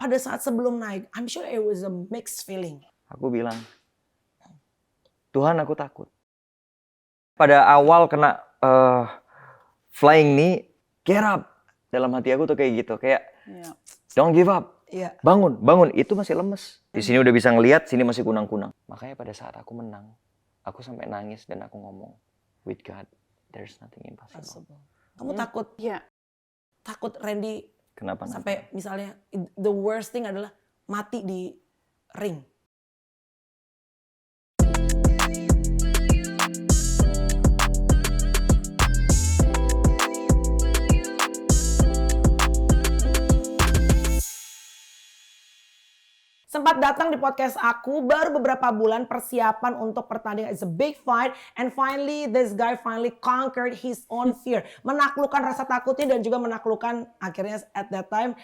pada saat sebelum naik, I'm sure it was a mixed feeling. Aku bilang, Tuhan aku takut. Pada awal kena flying knee, get up. Dalam hati aku tuh kayak gitu, kayak don't give up. Bangun, bangun. Itu masih lemes. Di sini udah bisa ngelihat, sini masih kunang-kunang. Makanya pada saat aku menang, aku sampai nangis dan aku ngomong, with God, there's nothing impossible. Kamu takut? Iya. Takut Randy Kenapa? Sampai misalnya the worst thing adalah mati di ring. Sempat datang di podcast aku baru beberapa bulan persiapan untuk pertandingan. It's a big fight and finally this guy finally conquered his own fear. Menaklukkan rasa takutnya dan juga menaklukkan akhirnya at that time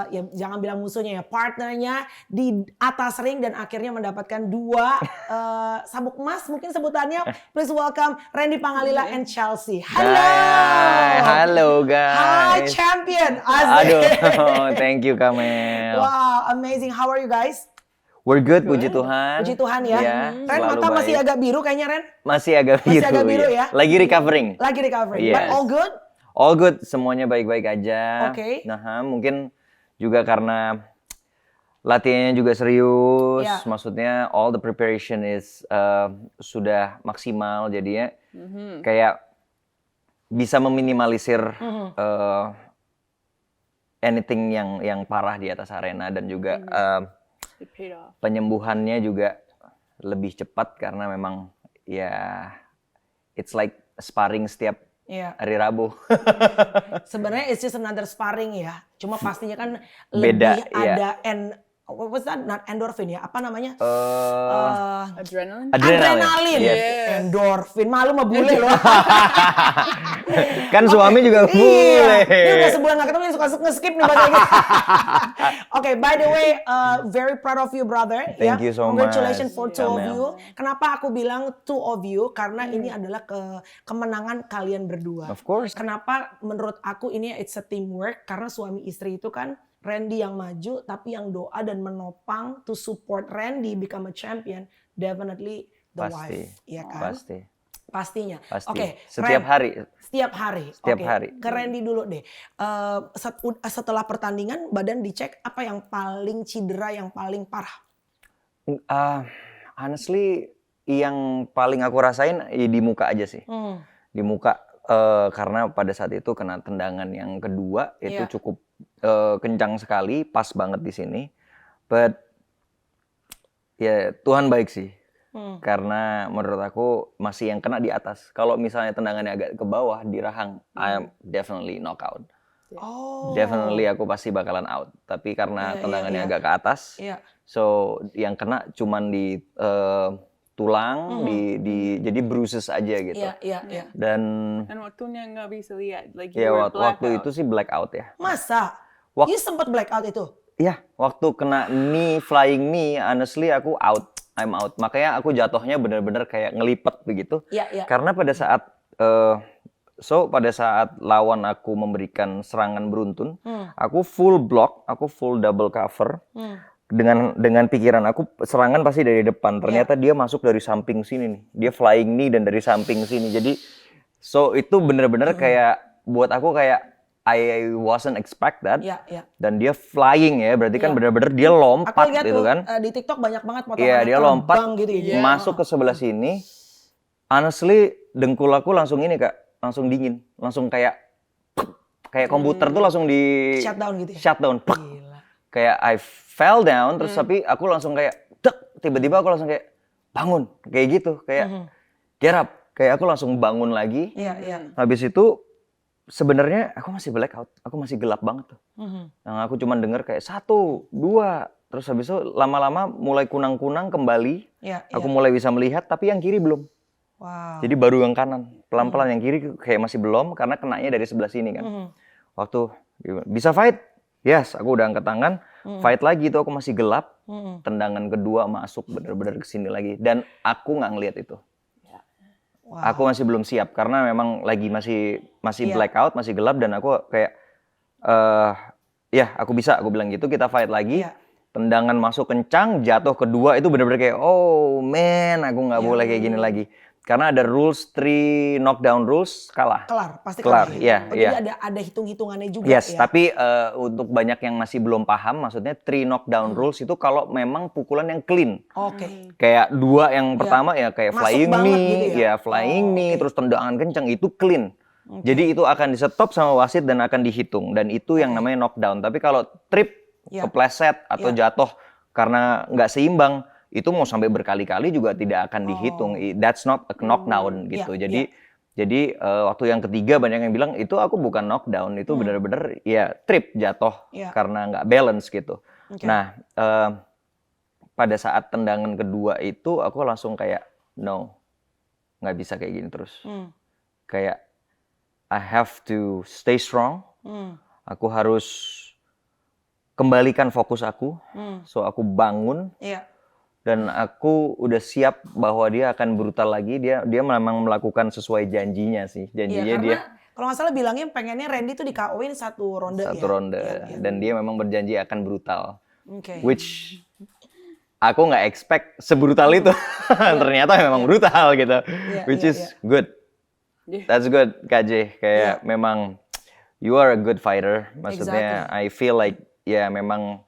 ya jangan bilang musuhnya ya, partnernya di atas ring dan akhirnya mendapatkan 2 sabuk emas mungkin sebutannya. Please welcome Randy Pangalila and Chelsea. Hello. Hai, halo guys. Hi champion. Aduh, thank you Kamel. Wow, amazing. How are you guys? We're good, puji Tuhan. Puji Tuhan ya. Ren, mata baik. masih agak biru kayaknya Ren? Masih agak biru. Masih agak biru ya? Lagi recovering. Lagi recovering. Yes. But all good? All good, semuanya baik-baik aja. Oke. Nah, mungkin juga karena latihannya juga serius. Yeah. Maksudnya all the preparation is sudah maksimal. Jadinya kayak bisa meminimalisir anything yang parah di atas arena dan juga penyembuhannya juga lebih cepat karena memang ya it's like sparring setiap hari Rabu. Sebenarnya it's just another sparring ya. Cuma pastinya kan Beda, lebih ada what was that? Not endorphin ya? Apa namanya? Adrenaline. Adrenalin. Yes. Endorphin. Malu mah bule loh. Kan suami juga bule. Iya. Ini udah sebulan gak ketemu, ini suka nge-skip nih bahasa Inggris. Okay, by the way, very proud of you brother. Thank you so much. Congratulations for two of Kamel. you. Kenapa aku bilang two of you? Karena ini adalah kemenangan kalian berdua. Of course. Kenapa menurut aku ini it's a teamwork? Karena suami istri itu kan Randy yang maju, tapi yang doa dan menopang to support Randy become a champion, definitely the wife, ya kan? Pasti. Pastinya. Pasti. Oke. Setiap hari. Setiap hari. Setiap Oke. hari. Ke Randy dulu deh. Setelah pertandingan, badan dicek apa yang paling cedera, yang paling parah? Honestly, yang paling aku rasain di muka aja sih. Di muka. Karena pada saat itu kena tendangan yang kedua itu cukup kencang sekali, pas banget di sini. But ya Tuhan baik sih, karena menurut aku masih yang kena di atas. Kalau misalnya tendangannya agak ke bawah di rahang, I'm definitely knock out. Definitely aku pasti bakalan out. Tapi karena tendangannya agak ke atas, so yang kena cuman di tulang, jadi bruises aja gitu. Iya. Dan waktunya nggak bisa lihat. Like ya waktu itu sih blackout ya. Masa? You sempat blackout itu? Iya, waktu kena flying knee, honestly aku out. I'm out. Makanya aku jatuhnya benar-benar kayak ngelipet begitu. Iya. Karena pada saat pada saat lawan aku memberikan serangan beruntun, aku full block, aku full double cover. Dengan pikiran aku serangan pasti dari depan. Ternyata dia masuk dari samping sini nih. Dia flying knee dan dari samping sini. Jadi itu benar-benar kayak buat aku kayak I wasn't expect that. Dan dia flying ya, berarti kan benar-benar dia lompat gitu kan. Di TikTok banyak banget potongan. Iya, dia lompat gitu. Masuk ke sebelah sini. Honestly, dengkul aku langsung ini Kak, langsung dingin. Langsung kayak komputer tuh langsung di shutdown gitu. Shutdown. Kayak I fell down, terus tapi aku langsung kayak, tiba-tiba aku langsung kayak bangun, kayak gitu, kayak get up, kayak aku langsung bangun lagi. Iya. Habis itu sebenarnya aku masih blackout, aku masih gelap banget tuh. Yang aku cuman denger kayak 1, 2, terus habis itu lama-lama mulai kunang-kunang kembali. Aku mulai bisa melihat, tapi yang kiri belum. Wow. Jadi baru yang kanan, pelan-pelan yang kiri kayak masih belum karena kenanya dari sebelah sini kan. Waktu bisa fight. Yes, aku udah angkat tangan, fight lagi itu aku masih gelap, tendangan kedua masuk bener-bener ke sini lagi dan aku nggak ngelihat itu. Wow. Aku masih belum siap karena memang lagi masih blackout, masih gelap dan aku kayak ya aku bisa, aku bilang gitu, kita fight lagi. Iya. Tendangan masuk kencang, jatuh kedua itu benar-benar kayak, oh man, aku nggak boleh kayak gini lagi. Karena ada rules, 3 knockdown rules, kalah. Kelar, pasti Kelar, kalah. iya, Oh, iya. jadi ada hitung-hitungannya juga Yes, ya. tapi untuk banyak yang masih belum paham, maksudnya 3 knockdown rules itu kalau memang pukulan yang clean. Oke. Kayak 2 yang pertama ya kayak Masuk flying banget knee, gitu ya? flying Oh, knee, oke. terus tendangan kencang itu clean. Jadi itu akan di-stop sama wasit dan akan dihitung dan itu yang namanya knockdown. Tapi kalau trip, Ya. kepleset atau Ya. jatuh karena nggak seimbang, itu mau sampai berkali-kali juga tidak akan dihitung. That's not a knockdown gitu. Ya, Jadi waktu yang ketiga banyak yang bilang itu aku bukan knockdown, itu benar-benar ya trip jatuh Ya. karena nggak balance gitu. Oke. Nah, pada saat tendangan kedua itu aku langsung kayak no, nggak bisa kayak gini terus. Kayak I have to stay strong. Aku harus kembalikan fokus aku. So aku bangun. Iya. Dan aku udah siap bahwa dia akan brutal lagi. Dia memang melakukan sesuai janjinya sih. Iya, Janjinya karena dia kalau nggak salah bilangnya pengennya Randy tuh di KO-in satu ronde satu ya. ronde. Iya. Dan dia memang berjanji akan brutal. Oke. Which aku nggak expect sebrutal itu. Ternyata memang brutal gitu. Which is good. That's good, KJ. Kayak memang you are a good fighter. Maksudnya I feel like ya memang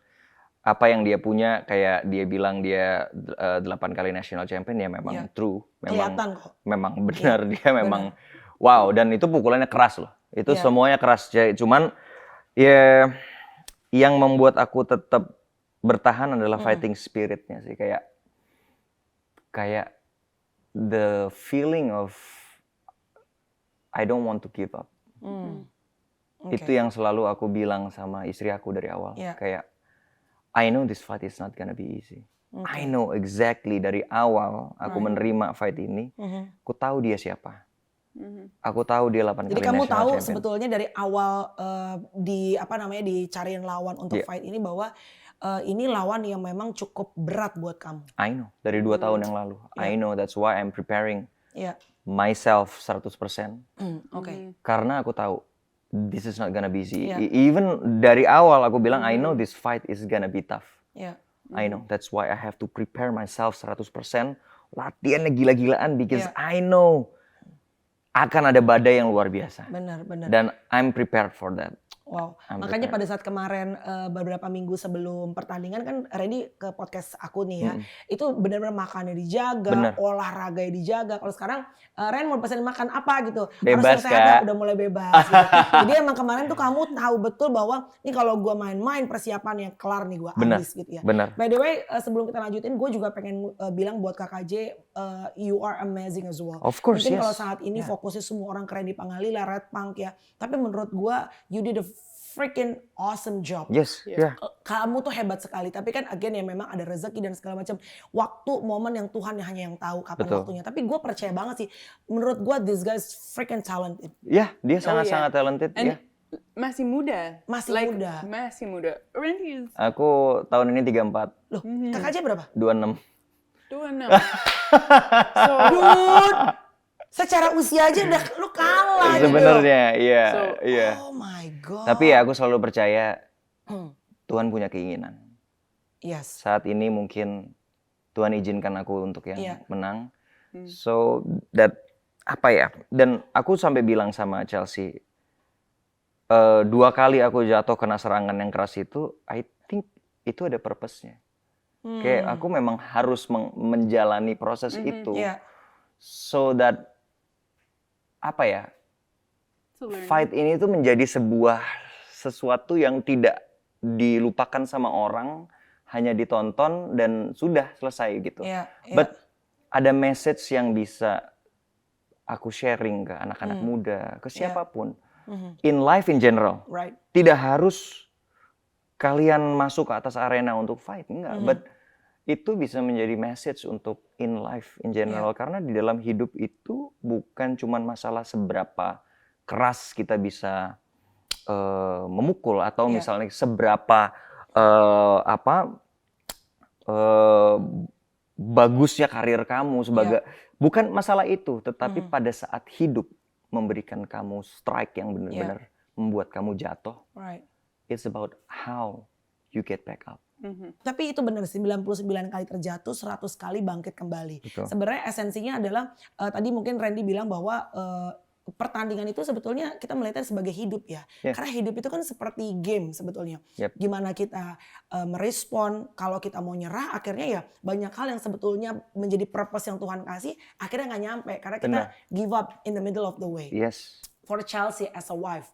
apa yang dia punya, kayak dia bilang dia 8 kali national champion, ya memang true. Memang benar, dia memang wow. Dan itu pukulannya keras loh. Itu semuanya keras. Cuman ya yang membuat aku tetap bertahan adalah fighting spiritnya sih. Kayak the feeling of I don't want to give up. Itu yang selalu aku bilang sama istri aku dari awal. Kayak I know this fight is not gonna be easy. I know exactly dari awal aku menerima fight ini. Aku tahu dia siapa. Aku tahu dia 8 kali national champion. Jadi kamu tahu sebetulnya dari awal dicariin lawan untuk fight ini bahwa ini lawan yang memang cukup berat buat kamu. I know dari 2 tahun yang lalu. I know, that's why I'm preparing myself 100%. Karena aku tahu this is not gonna be easy. Even dari awal aku bilang I know this fight is gonna be tough. I know, that's why I have to prepare myself 100%. Latihannya gila-gilaan because I know akan ada badai yang luar biasa. Benar. Dan I'm prepared for that. Wow, makanya pada saat kemarin beberapa minggu sebelum pertandingan kan Randy ke podcast aku nih ya, itu benar-benar makannya dijaga, olahraganya dijaga. Kalau sekarang Ren mau pesan makan apa gitu, bebas, harus sehat, udah mulai bebas. Gitu. Jadi emang kemarin tuh kamu tahu betul bahwa ini kalau gue main-main persiapan yang kelar nih gue habis gitu ya. Benar. By the way, sebelum kita lanjutin, gue juga pengen bilang buat KKJ, you are amazing as well. Of course, mungkin kalau saat ini fokusnya semua orang ke Randy Pangalila, Red Punk ya, tapi menurut gue you did a freaking awesome job. Yes, Kamu tuh hebat sekali. Tapi kan again ya memang ada rezeki dan segala macam. Waktu, momen yang Tuhan hanya yang tahu kapan waktunya. Tapi gue percaya banget sih. Menurut gue this guy is freaking talented. Ya, dia sangat-sangat talented. And masih muda. Masih muda. Randy is... Aku tahun ini 34. Loh, kakak aja berapa? 26. 26. Dude! Secara usia aja udah lu kalah sebenarnya, iya. Oh my God. Tapi ya aku selalu percaya Tuhan punya keinginan. Yes. Saat ini mungkin Tuhan izinkan aku untuk yang menang. So that dan aku sampai bilang sama Chelsea, 2 kali aku jatuh kena serangan yang keras itu, I think itu ada purpose-nya. Kayak aku memang harus menjalani proses itu. So that fight ini tuh menjadi sesuatu yang tidak dilupakan sama orang, hanya ditonton dan sudah selesai gitu. But ada message yang bisa aku sharing ke anak-anak muda, ke siapapun. In life in general. Tidak harus kalian masuk ke atas arena untuk fight, enggak. But itu bisa menjadi message untuk in life in general. Karena di dalam hidup itu bukan cuma masalah seberapa keras kita bisa memukul atau misalnya seberapa bagusnya karir kamu sebagai bukan masalah itu, tetapi pada saat hidup memberikan kamu strike yang benar-benar membuat kamu jatuh. it's about how you get back up. Tapi itu benar sih, 99 kali terjatuh, 100 kali bangkit kembali. Betul. Sebenarnya esensinya adalah tadi mungkin Randy bilang bahwa pertandingan itu sebetulnya kita melihatnya sebagai hidup ya. Yeah. Karena hidup itu kan seperti game sebetulnya. Yep. Gimana kita merespon, kalau kita mau nyerah akhirnya ya banyak hal yang sebetulnya menjadi purpose yang Tuhan kasih akhirnya nggak nyampe. Karena kita give up in the middle of the way. Yes. For Chelsea as a wife,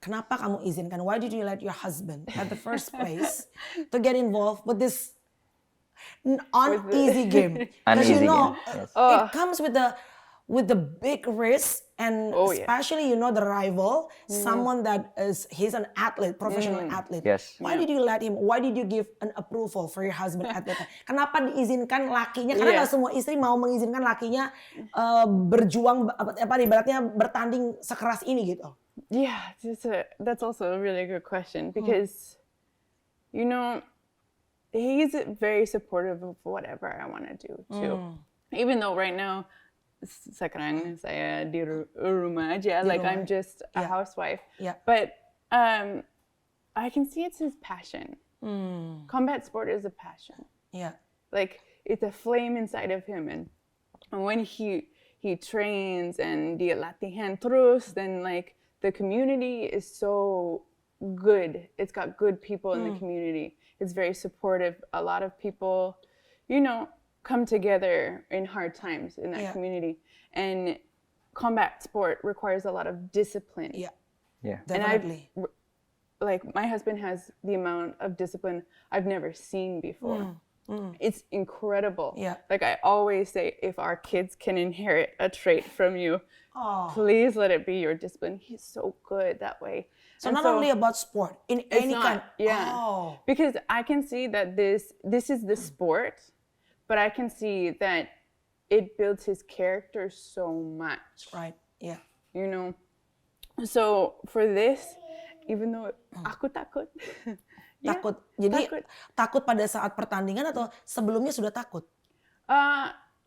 kenapa kamu izinkan? Why did you let your husband at the first place to get involved with this uneasy game? Because you Uneasy know, game, yes. it comes with the big risk and especially the rival, someone that he's an athlete, professional athlete. Yes. Why did you let him? Why did you give an approval for your husband at that time? Kenapa diizinkan lakinya? Karena nggak semua istri mau mengizinkan lakinya berjuang, ibaratnya bertanding sekeras ini gitu. Yeah, that's also a really good question because, he's very supportive of whatever I want to do too. Even though right now, sekarang saya di rumah aja, I'm just a housewife. Yeah. But I can see it's his passion. Combat sport is a passion. Yeah. Like it's a flame inside of him, and when he trains and dia latihan terus, then like the community is so good. It's got good people in the community. It's very supportive. A lot of people, come together in hard times in that community. And combat sport requires a lot of discipline. Yeah. Yeah. Definitely. Like my husband has the amount of discipline I've never seen before. It's incredible. Yeah. Like I always say, if our kids can inherit a trait from you, please let it be your discipline. He's so good that way. So not only about sport, in any kind. Yeah. Oh. Because I can see that this is the sport, but I can see that it builds his character so much. Right. Yeah. So for this, even though aku takut. Takut. Jadi takut pada saat pertandingan atau sebelumnya sudah takut?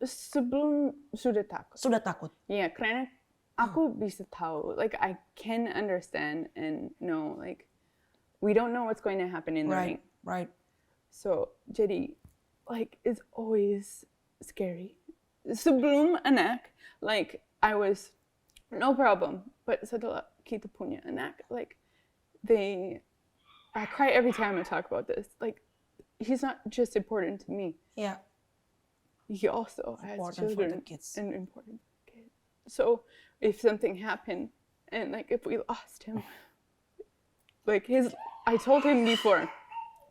Sebelum sudah takut. Sudah takut. Yeah, karena aku bisa tahu. Like I can understand and know. Like we don't know what's going to happen in the ring. Right. So jadi, like it's always scary. Sebelum anak, like I was no problem. But setelah kita punya anak, like I cry every time I talk about this. Like he's not just important to me. Yeah. He also has Important children for the kids. and important for the kids. So if something happened and like if we lost him, like I told him before,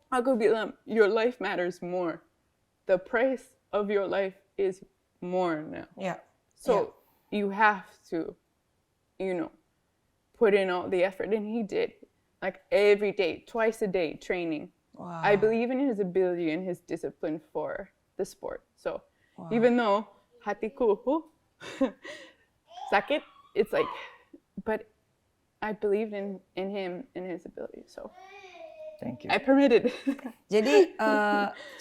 aku bilang, your life matters more. The price of your life is more now. Yeah. So you have to, put in all the effort. And he did. Like every day, twice a day, training. Wow. I believe in his ability and his discipline for the sport. So even though hatiku sakit, it's like, but I believed in him and his ability. So Thank you. I permitted. Jadi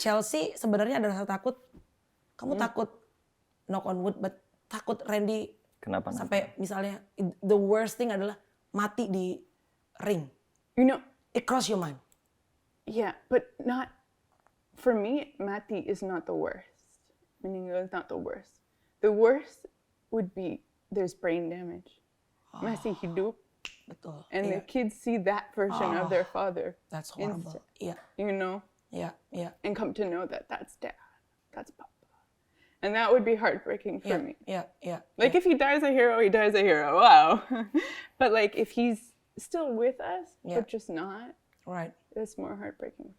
Chelsea sebenarnya ada rasa takut. Kamu takut, knock on wood, but takut Randy Kenapa? sampai misalnya the worst thing adalah mati di ring. It crossed your mind. Yeah, but not for me. Mati is not the worst. Meninggal is not the worst. The worst would be there's brain damage. Masih hidup. Betul. And the kids see that version of their father. That's horrible. Yeah. Yeah. And come to know that that's dad, that's papa. And that would be heartbreaking for me. Yeah. Like if he dies a hero, he dies a hero. Wow. But like if he's still with us, but just not, Right. that's more heartbreaking.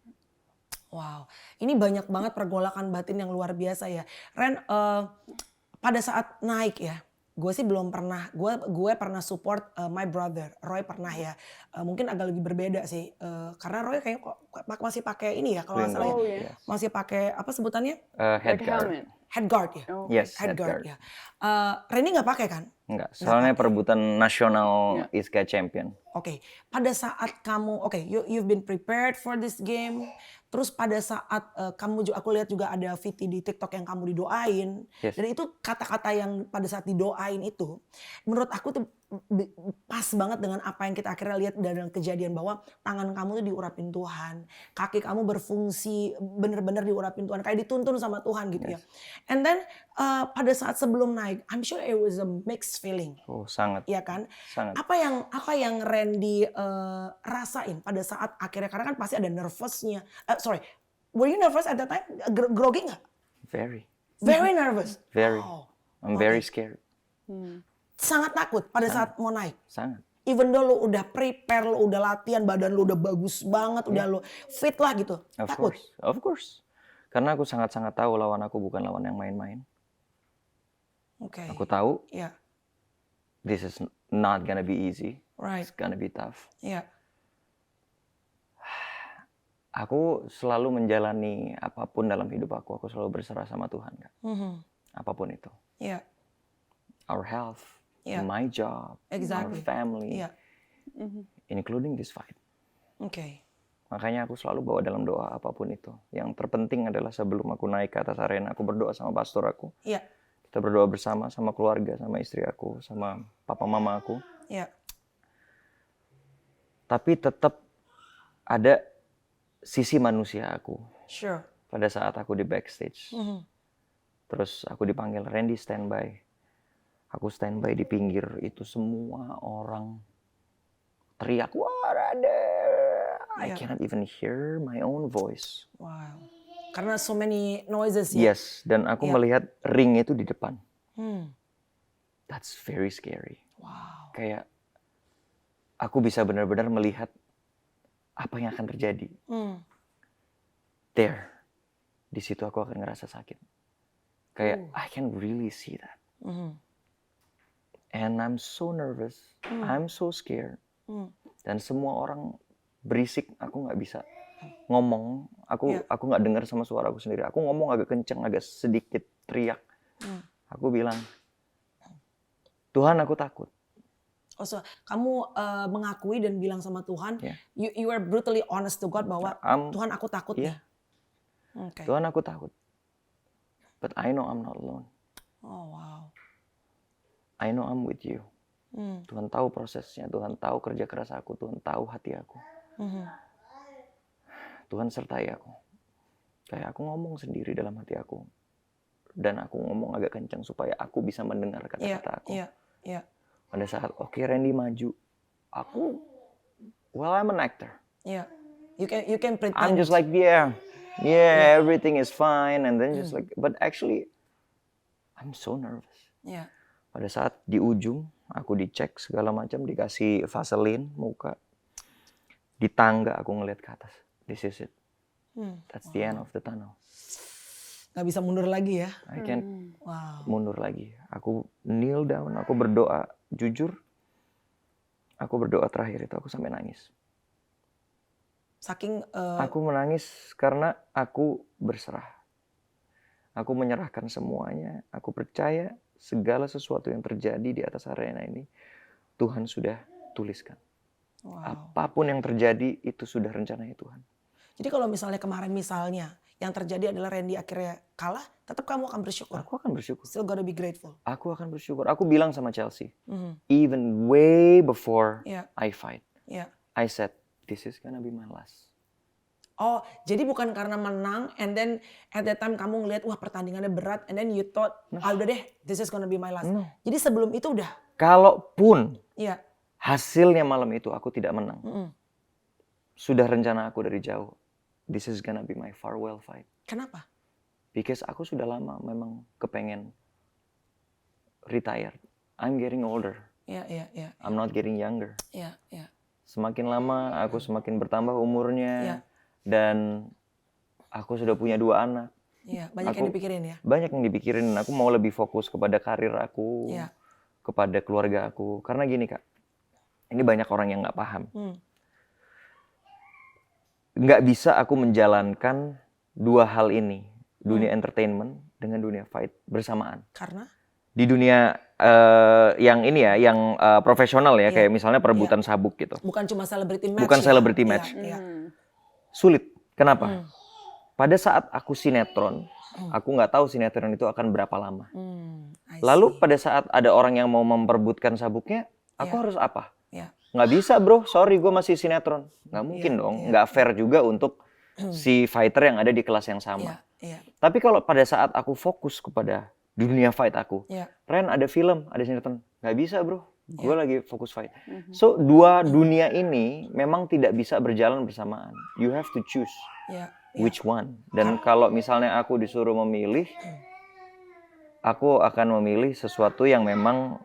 Wow, ini banyak banget pergolakan batin yang luar biasa ya. Ren, pada saat naik ya, gue sih belum pernah, gue pernah support my brother, Roy pernah ya. Mungkin agak lebih berbeda sih, karena Roy kayaknya masih pakai ini ya, kalau nggak salah ya. Masih pakai apa sebutannya? Helmet. Head guard ya? Yes, head guard ya. Reni nggak pakai kan? Enggak, soalnya perebutan nasional ISKA champion. Oke, pada saat kamu, you've been prepared for this game. Terus pada saat kamu juga, aku lihat juga ada VT di TikTok yang kamu didoain. Yes. Dan itu kata-kata yang pada saat didoain itu, menurut aku tuh pas banget dengan apa yang kita akhirnya lihat dalam kejadian bahwa tangan kamu tuh diurapin Tuhan, kaki kamu berfungsi bener-bener diurapin Tuhan, kayak dituntun sama Tuhan gitu ya. And then pada saat sebelum naik, I'm sure it was a mixed feeling. Oh, sangat. Iya kan? Sangat. Apa yang Randy rasain pada saat akhirnya, karena kan pasti ada nervousnya. Sorry, were you nervous at that time? Grogi nggak? Very nervous. Very. Oh, I'm very scared. sangat takut pada saat mau naik. Sangat. Even though lu udah prepare, lu udah latihan, badan lu udah bagus banget, udah lu fit lah gitu. Takut. Of course. Karena aku sangat-sangat tahu lawan aku bukan lawan yang main-main. Oke. Aku tahu Iya. this is not gonna be easy. Right. It's gonna be tough. Iya. Aku selalu menjalani apapun dalam hidup aku selalu berserah sama Tuhan, Kak. Apapun itu. Iya. Our health, Yeah. my job, Exactly. our family, Iya. including this fight. Oke. Makanya aku selalu bawa dalam doa apapun itu. Yang terpenting adalah sebelum aku naik ke atas arena, aku berdoa sama pastor aku. Iya. Kita berdoa bersama, sama keluarga, sama istri aku, sama papa mama aku. Iya. Tapi tetap ada sisi manusia aku. Sure. Pada saat aku di backstage. Terus aku dipanggil, Randy standby. Aku standby di pinggir, itu semua orang teriak, wah ada. I cannot even hear my own voice. Wow. Karena so many noises ya. Yes, dan aku melihat ring itu di depan. That's very scary. Wow. Kayak aku bisa benar-benar melihat apa yang akan terjadi. There. Di situ aku akan ngerasa sakit. Kayak I can really see that. And I'm so nervous. I'm so scared. Dan semua orang berisik, aku nggak bisa ngomong. Aku nggak dengar sama suara aku sendiri. Aku ngomong agak kenceng, agak sedikit teriak. Aku bilang, Tuhan, aku takut. Oh, so, kamu mengakui dan bilang sama Tuhan, you are brutally honest to God bahwa Tuhan aku takut nih. Okay. Tuhan, aku takut. But I know I'm not alone. Oh, wow. I know I'm with you. Tuhan tahu prosesnya, Tuhan tahu kerja keras aku, Tuhan tahu hati aku. Tuhan sertai aku. Kayak aku ngomong sendiri dalam hati aku. Dan aku ngomong agak kencang supaya aku bisa mendengar kata-kata aku. Iya. Pada saat, oke, Randy maju. I'm an actor. Iya. You can pretend. I'm just like, everything is fine. And then just like, but actually, I'm so nervous. Iya. Pada saat di ujung, aku dicek segala macam, dikasih Vaseline muka. Di tangga aku ngeliat ke atas. This is it. That's the end of the tunnel. Gak bisa mundur lagi ya? I can't mundur lagi. Aku kneel down, aku berdoa. Jujur, aku berdoa terakhir itu aku sampai nangis. Saking... Aku menangis karena aku berserah. Aku menyerahkan semuanya. Aku percaya segala sesuatu yang terjadi di atas arena ini, Tuhan sudah tuliskan. Wow. Apapun yang terjadi, itu sudah rencananya Tuhan. Jadi kalau misalnya kemarin yang terjadi adalah Randy akhirnya kalah, tetap kamu akan bersyukur? Aku akan bersyukur. Still gotta be grateful? Aku akan bersyukur. Aku bilang sama Chelsea, even way before I fight, I said, this is gonna be my last. Oh, jadi bukan karena menang, and then at that time kamu ngelihat, wah pertandingannya berat, and then you thought, udah deh, this is gonna be my last. No. Jadi sebelum itu udah? Kalaupun hasilnya malam itu aku tidak menang, sudah rencana aku dari jauh, this is gonna be my farewell fight. Kenapa? Because aku sudah lama memang kepengen retired. I'm getting older. I'm not getting younger. Semakin lama aku semakin bertambah umurnya. Dan aku sudah punya 2 anak. Banyak yang dipikirin ya? Banyak yang dipikirin. Aku mau lebih fokus kepada karir aku, kepada keluarga aku. Karena gini Kak, ini banyak orang yang nggak paham. Nggak bisa aku menjalankan 2 hal ini. Dunia entertainment dengan dunia fight bersamaan. Karena? Di dunia yang ini ya, yang profesional ya, kayak misalnya perebutan sabuk gitu. Bukan cuma celebrity match. Bukan celebrity match. Sulit. Kenapa? Pada saat aku sinetron, aku nggak tahu sinetron itu akan berapa lama. Lalu pada saat ada orang yang mau memperebutkan sabuknya, Aku Iya. harus apa? Iya. Nggak bisa bro, sorry gue masih sinetron. Nggak mungkin dong, nggak fair juga untuk si fighter yang ada di kelas yang sama. Iya. Tapi kalau pada saat aku fokus kepada dunia fight aku, Iya. Ren ada film, ada sinetron, nggak bisa bro. Gue lagi fokus fight. So dua dunia ini memang tidak bisa berjalan bersamaan. You have to choose Iya. which one. Dan kalau misalnya aku disuruh memilih, aku akan memilih sesuatu yang memang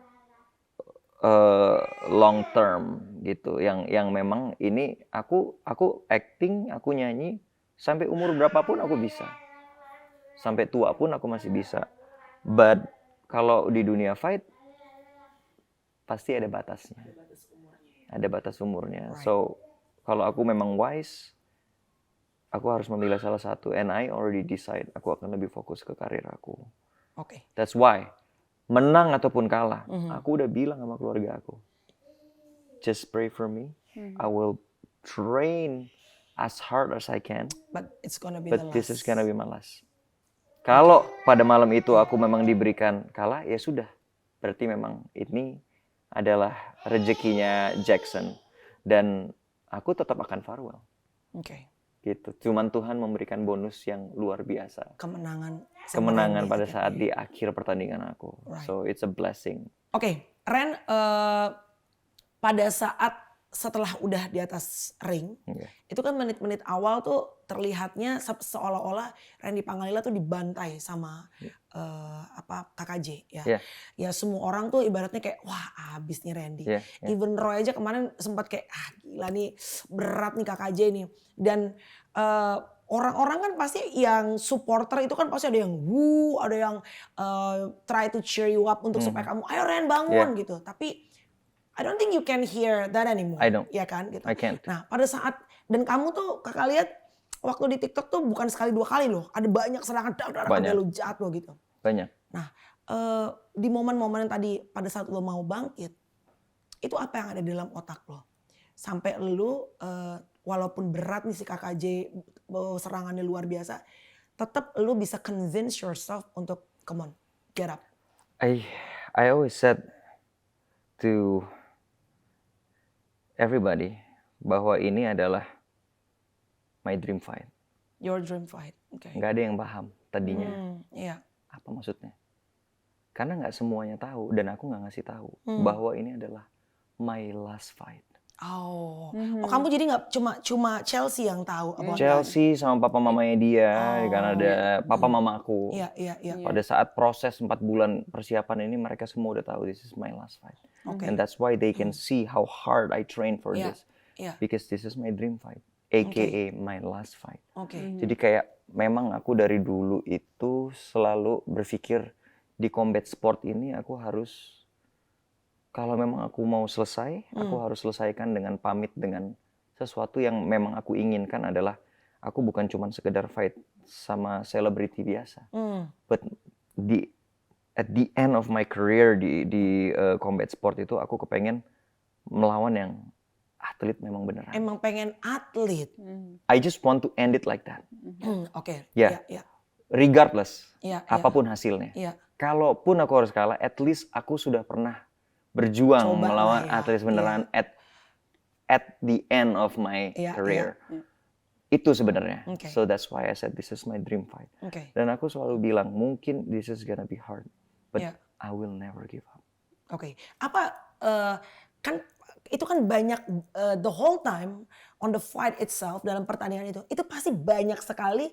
long term gitu. Yang memang ini aku acting, aku nyanyi sampai umur berapapun aku bisa. Sampai tua pun aku masih bisa. But kalau di dunia fight pasti ada batasnya. Ada batas umurnya. Right. So kalau aku memang wise, aku harus memilih salah satu. And I already decide aku akan lebih fokus ke karir aku. Oke. That's why menang ataupun kalah, aku udah bilang sama keluarga aku, just pray for me. I will train as hard as I can, But it's gonna be but the this last. is gonna be my last. Kalau pada malam itu aku memang diberikan kalah, ya sudah. Berarti memang ini adalah rezekinya Jackson. Dan aku tetap akan farewell. Oke. Gitu. Cuman Tuhan memberikan bonus yang luar biasa. Kemenangan. sama Kemenangan Randy pada gitu. saat di akhir pertandingan aku. Right. So it's a blessing. Oke, Ren, pada saat setelah udah di atas ring, Iya. itu kan menit-menit awal tuh terlihatnya seolah-olah Randy Pangalila tuh dibantai sama KKJ ya. Iya. Ya semua orang tuh ibaratnya kayak wah abis nih Randy. Iya, iya. Even Roy aja kemarin sempat kayak gila nih berat nih KKJ nih. Dan orang-orang kan pasti yang supporter itu kan pasti ada yang woo, ada yang try to cheer you up untuk supaya kamu ayo Ren bangun gitu. Tapi I don't think you can hear that anymore. I don't. Iya kan gitu. I can't. Nah pada saat dan kamu tuh kakak lihat waktu di TikTok tuh bukan sekali 2 kali loh. Ada banyak serangan dar Banyak. lu jahat lo gitu. Banyak. Nah di momen-momen yang tadi pada saat lo mau bangkit, itu apa yang ada di dalam otak lo? Sampai lu walaupun berat nih si KKJ serangannya luar biasa, tetap lu bisa convince yourself untuk come on, get up. I always said to everybody bahwa ini adalah my dream fight. Your dream fight. Oke. Nggak ada yang paham tadinya. Iya. Apa maksudnya? Karena nggak semuanya tahu dan aku nggak ngasih tahu bahwa ini adalah my last fight. Oh, kamu jadi nggak cuma Chelsea yang tahu about that? Chelsea sama papa mamanya dia di Kanada, papa mama aku. Iya. Pada saat proses 4 bulan persiapan ini mereka semua udah tahu this is my last fight. Oke. And that's why they can see how hard I train for Iya, this. iya. Because this is my dream fight, aka my last fight. Oke. Jadi kayak memang aku dari dulu itu selalu berpikir di combat sport ini aku harus, kalau memang aku mau selesai, aku harus selesaikan dengan pamit dengan sesuatu yang memang aku inginkan adalah aku bukan cuma sekedar fight sama selebriti biasa. But at the end of my career di combat sport itu aku kepengen melawan yang atlet memang beneran. Emang pengen atlet. I just want to end it like that. Oke. Ya. Iya. Regardless Iya. apapun hasilnya. Iya. Kalaupun aku harus kalah, at least aku sudah pernah berjuang Coba melawan lah ya. atlet beneran at the end of my Iya, career. Itu sebenarnya. Oke. So that's why I said this is my dream fight. Oke. Dan aku selalu bilang mungkin this is gonna be hard, but Iya. I will never give up. Oke. Apa kan itu kan banyak the whole time on the fight itself dalam pertandingan itu pasti banyak sekali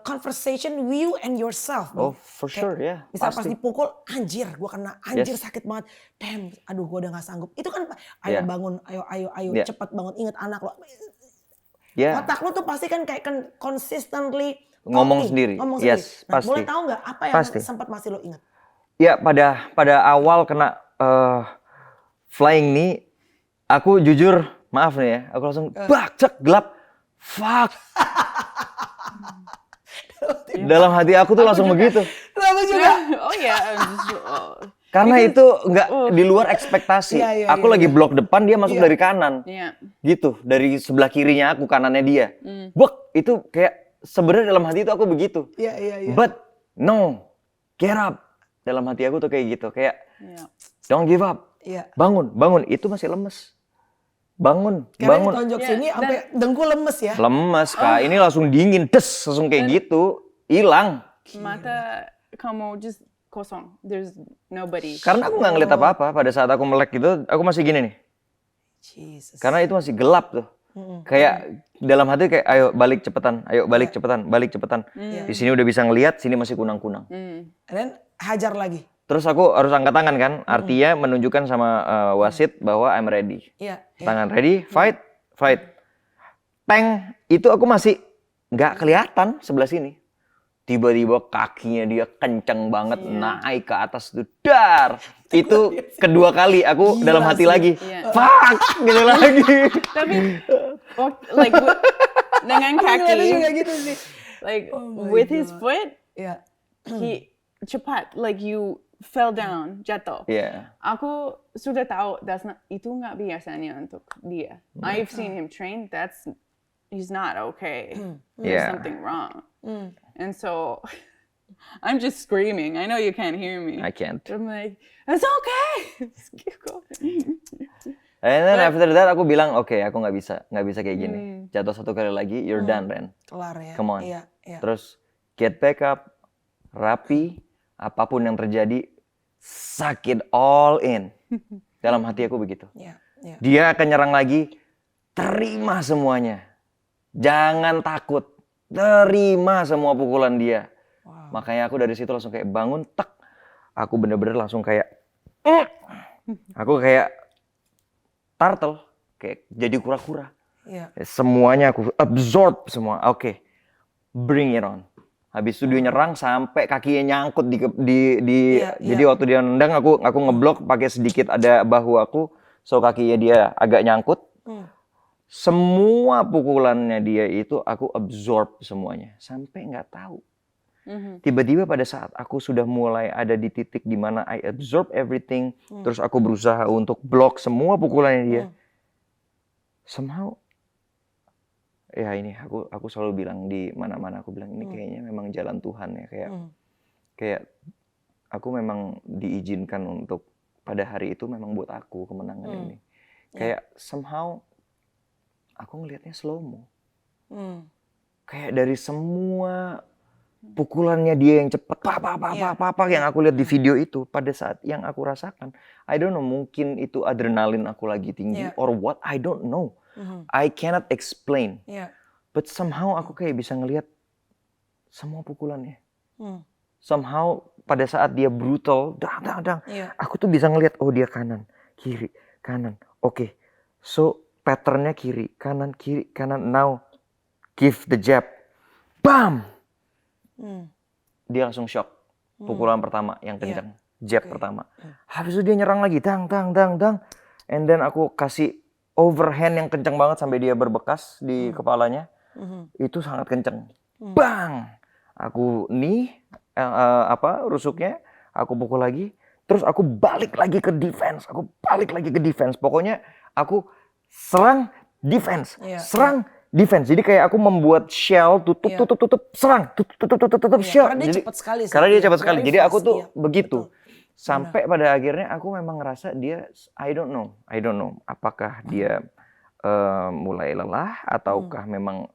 conversation you and yourself. Oh, for sure, ya. Bisa pas Pasti. dipukul, anjir, gue kena, anjir Yes. sakit banget. Damn, aduh gue udah gak sanggup. Itu kan, ayo Yeah. bangun, ayo Yeah. cepat bangun, ingat anak lo. Ya, Otak lo tuh pasti kan kayak consistently Ngomong talking, sendiri. ngomong Yes, sendiri. Nah, pasti. boleh tahu nggak apa yang Pasti. sempat masih lo ingat? ya pada awal kena flying nih, aku jujur maaf nih ya, aku langsung bak cek gelap, fuck. Dalam hati aku tuh langsung begitu. Kenapa juga? Oh yeah. Karena itu nggak di luar ekspektasi. Iya, iya, Aku iya, lagi iya. blok depan, dia masuk Iya. dari kanan. Yeah. Gitu, dari sebelah kirinya aku, kanannya dia. Buk, itu kayak sebenarnya dalam hati itu aku begitu. Iya. But no, get up. Dalam hati aku tuh kayak gitu, kayak Yeah. don't give up. Iya. bangun, itu masih lemes. Bangun. Karena ditonjok Iya, sini sampai dengkul lemes ya. Lemes, Kak. Ini langsung dingin, langsung kayak gitu, hilang. Mata kamu just kosong. There's nobody. Karena aku nggak ngeliat apa-apa pada saat aku melek gitu, aku masih gini nih. Jesus. Karena itu masih gelap tuh. Kayak dalam hati kayak ayo balik cepetan, balik cepetan. Di sini udah bisa ngelihat, sini masih kunang-kunang. Dan hajar lagi. Terus aku harus angkat tangan kan, artinya menunjukkan sama wasit bahwa I'm ready. Iya. Tangan ready, fight. Teng, itu aku masih nggak kelihatan sebelah sini. Tiba-tiba kakinya dia kenceng banget naik ke atas tuh, dar. Itu kedua kali aku Gila dalam hati sih. lagi, Iya. fuck, gitu lagi. Tapi like dengan Aku ngeliatnya juga kaki, gitu sih. like my with his foot, Iya. he cepat, like you fell down, jatuh. Iya. Aku sudah tahu itu nggak biasanya untuk dia. I've seen him train. He's not okay. There's Yeah. something wrong. And so I'm just screaming. I know you can't hear me. I can't. I'm like, it's okay. Just keep going. And then after that aku bilang, oke, aku nggak bisa kayak gini. Jatuh satu kali lagi, you're done, Ren. Kelar ya. Come on. Iya. Terus get back up, rapi, apapun yang terjadi, suck it all in. Dalam hati aku begitu. Iya. Dia akan nyerang lagi, terima semuanya. Jangan takut, terima semua pukulan dia. Makanya aku dari situ langsung kayak bangun, tek. Aku bener-bener langsung kayak, aku kayak turtle, kayak jadi kura-kura. Iya. Semuanya aku absorb semua. Oke, bring it on. Habis itu dia nyerang sampai kakinya nyangkut di Iya, jadi iya. waktu dia nendang aku ngeblok pakai sedikit ada bahu aku, so kakinya dia agak nyangkut. Semua pukulannya dia itu aku absorb semuanya sampai nggak tahu. Tiba-tiba pada saat aku sudah mulai ada di titik di mana I absorb everything, terus aku berusaha untuk blok semua pukulannya dia. Somehow, ya ini aku selalu bilang di mana-mana aku bilang ini kayaknya memang jalan Tuhan ya, kayak aku memang diizinkan untuk pada hari itu memang buat aku kemenangan ini. Kayak somehow aku ngelihatnya slow mo. Kayak dari semua pukulannya dia yang cepet, yang aku lihat di video itu, pada saat yang aku rasakan, I don't know, mungkin itu adrenalin aku lagi tinggi, or what, I don't know. I cannot explain. But somehow aku kayak bisa ngelihat semua pukulannya. Somehow pada saat dia brutal, aku tuh bisa ngelihat, oh dia kanan, kiri, kanan. Oke, so patternnya kiri, kanan, now give the jab. Bam! Dia langsung shock. Pukulan pertama yang kencang. Jab pertama. Habis itu dia nyerang lagi. Dang. And then aku kasih overhand yang kencang banget sampai dia berbekas di kepalanya. Itu sangat kencang. Bang! Aku rusuknya. Aku pukul lagi. Terus aku balik lagi ke defense. Pokoknya aku serang, defense. Serang, defense. Jadi kayak aku membuat shell, tutup, serang, tutup, shell. Karena dia cepat sekali. Karena dia cepat sekali. Jadi aku tuh Iya, begitu. Sampai pada akhirnya aku memang ngerasa dia, I don't know. Apakah dia mulai lelah ataukah memang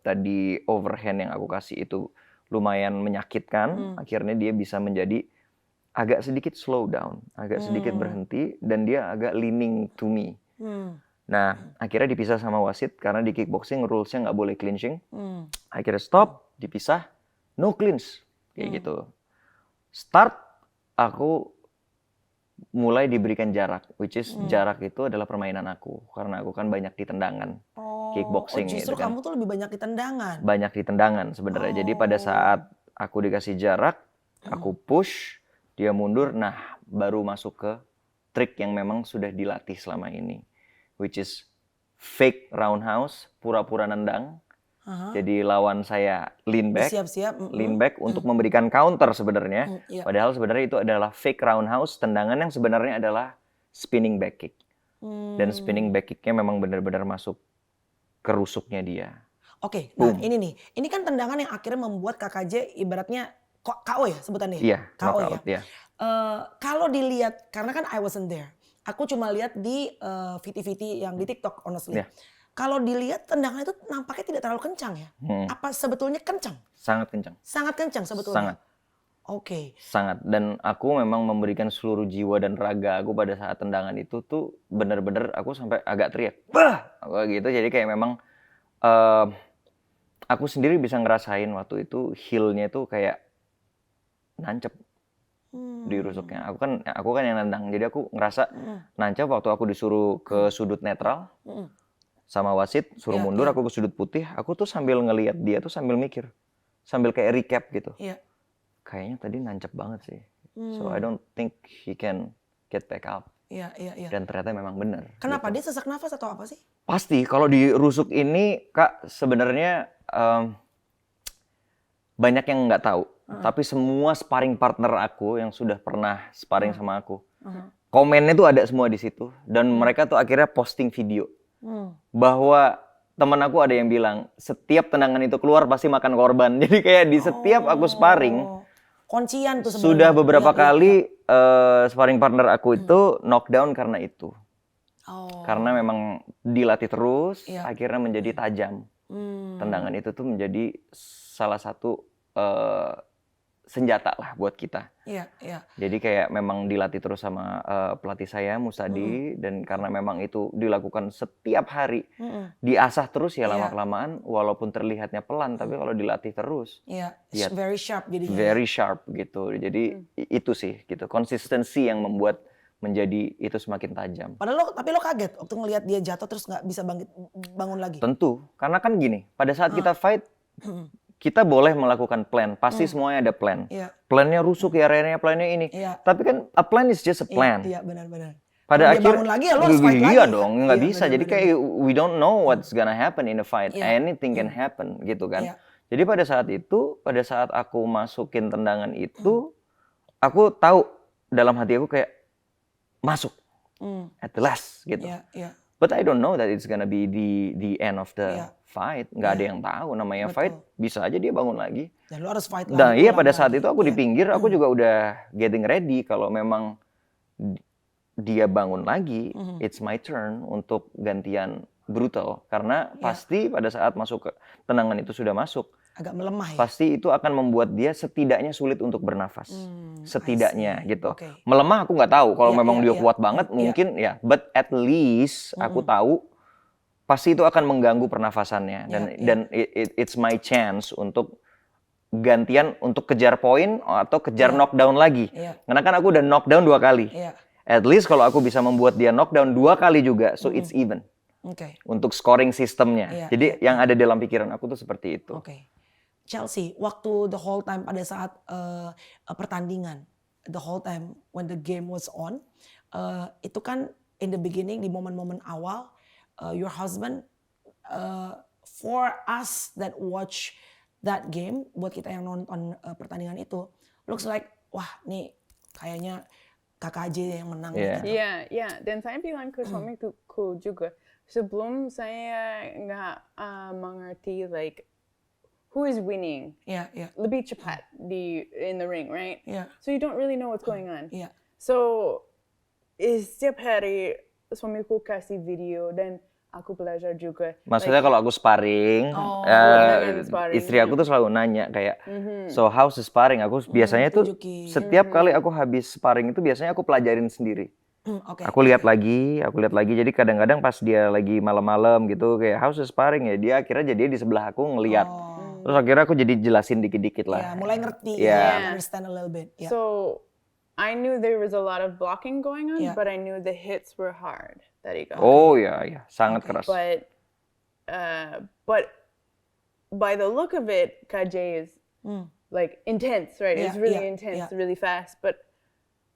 tadi overhand yang aku kasih itu lumayan menyakitkan. Akhirnya dia bisa menjadi agak sedikit slow down, agak sedikit berhenti, dan dia agak leaning to me. Nah, akhirnya dipisah sama wasit karena di kickboxing rules-nya nggak boleh clinching. Akhirnya stop, dipisah, no clinch, kayak gitu. Start, aku mulai diberikan jarak, which is jarak itu adalah permainan aku, karena aku kan banyak di tendangan, kickboxing. Justru gitu kan. kamu tuh lebih banyak di tendangan. Banyak di tendangan sebenarnya. Jadi pada saat aku dikasih jarak, aku push, dia mundur, nah baru masuk ke trik yang memang sudah dilatih selama ini. Which is fake roundhouse, pura-pura nendang. Jadi lawan saya lean back, lean back untuk memberikan counter sebenarnya. Padahal sebenarnya itu adalah fake roundhouse, tendangan yang sebenarnya adalah spinning back kick. Dan spinning back kicknya memang benar-benar masuk ke rusuknya dia. Oke, nah ini nih, ini kan tendangan yang akhirnya membuat KKJ ibaratnya KO ya sebutannya? Iya, KO knockout, ya. iya. Kalau dilihat, karena kan I wasn't there. Aku cuma lihat di VT-VT yang di TikTok honestly. Iya. Kalau dilihat tendangan itu nampaknya tidak terlalu kencang ya. Apa sebetulnya kencang? Sangat kencang. Sangat kencang sebetulnya. Sangat. Oke. Sangat. Dan aku memang memberikan seluruh jiwa dan raga aku pada saat tendangan itu tuh bener-bener aku sampai agak teriak. Bah! Aku gitu. Jadi kayak memang aku sendiri bisa ngerasain waktu itu heel-nya tuh kayak nancep di rusuknya. Aku kan yang nendang. Jadi aku ngerasa nancep waktu aku disuruh ke sudut netral. Sama wasit suruh mundur, aku ke sudut putih, aku tuh sambil ngelihat dia tuh sambil mikir, sambil kayak recap gitu. Kayaknya tadi nancep banget sih. So I don't think he can get back up. Dan ternyata memang benar. Kenapa gitu. dia sesak nafas atau apa sih? Pasti kalau di rusuk ini Kak sebenarnya banyak yang nggak tahu. Tapi semua sparring partner aku yang sudah pernah sparring sama aku, komennya tuh ada semua di situ. Dan mereka tuh akhirnya posting video. Bahwa temen aku ada yang bilang setiap tendangan itu keluar pasti makan korban. Jadi kayak di setiap aku sparring kuncian tuh sebenarnya. Sudah beberapa kali sparring partner aku itu knockdown karena itu. Karena memang dilatih terus akhirnya menjadi tajam. Tendangan itu tuh menjadi salah satu senjata lah buat kita. Jadi kayak memang dilatih terus sama pelatih saya Mustadi dan karena memang itu dilakukan setiap hari, diasah terus ya lama-kelamaan walaupun terlihatnya pelan tapi kalau dilatih terus, very sharp jadinya. Very sharp gitu. Jadi itu sih gitu konsistensi yang membuat menjadi itu semakin tajam. Padahal tapi lo kaget waktu ngelihat dia jatuh terus nggak bisa bangun lagi. Tentu, karena kan gini, pada saat kita fight kita boleh melakukan plan, pasti semuanya ada plan. Plannya rusuk ya, plannya ini. Tapi kan a plan is just a plan. Iya benar-benar. Pada akhirnya bangun lagi ya lo harus fight lagi. Iya dong, nggak bisa. Jadi kayak we don't know what's gonna happen in a fight. Anything can happen gitu kan. Jadi pada saat itu, pada saat aku masukin tendangan itu, aku tahu dalam hati aku kayak masuk at the last gitu. But I don't know that it's gonna be the end of the fight. Nggak ada yang tahu namanya fight. Bisa aja dia bangun lagi. Dan lo harus fight lagi. Nah iya pada saat itu aku di pinggir, aku juga udah getting ready. Kalau memang dia bangun lagi, it's my turn untuk gantian brutal. Karena pasti pada saat masuk ke tendangan itu sudah masuk. Agak melemah ya? Pasti itu akan membuat dia setidaknya sulit untuk bernafas. Setidaknya gitu. Melemah aku nggak tahu. Kalau memang dia kuat banget mungkin ya. But at least aku tahu pasti itu akan mengganggu pernafasannya. Dan it's my chance untuk gantian untuk kejar poin atau kejar knockdown lagi. Karena kan aku udah knockdown 2 kali. At least kalau aku bisa membuat dia knockdown 2 kali juga. So it's even. Untuk scoring sistemnya. Jadi yang ada dalam pikiran aku tuh seperti itu. Chelsea, waktu the whole time pada saat pertandingan, the whole time when the game was on, itu kan in the beginning di momen-momen awal, your husband for us that watch that game, buat kita yang nonton pertandingan itu, looks like wah nih kayaknya kakak aja yang menang. Iya. Dan saya bilang ke suamiku juga, sebelum saya nggak mengerti like who is winning? Lebih cepat in the ring, right? So you don't really know what's going on. So setiap hari suamiku kasih video dan aku belajar juga. Maksudnya kalau aku sparring, istri aku tuh selalu nanya kayak, so how's the sparring? Aku biasanya tuh setiap kali aku habis sparring itu biasanya aku pelajarin sendiri. Aku lihat lagi. Jadi kadang-kadang pas dia lagi malam-malam gitu kayak how's the sparring ya, dia akhirnya jadi di sebelah aku ngelihat. Terus akhirnya aku jadi jelasin dikit-dikit lah. Mulai ngerti, understand a little bit. So I knew there was a lot of blocking going on, but I knew the hits were hard that he got. Oh ya, sangat keras. But by the look of it, KJ is like intense, right? It's really intense, really fast. But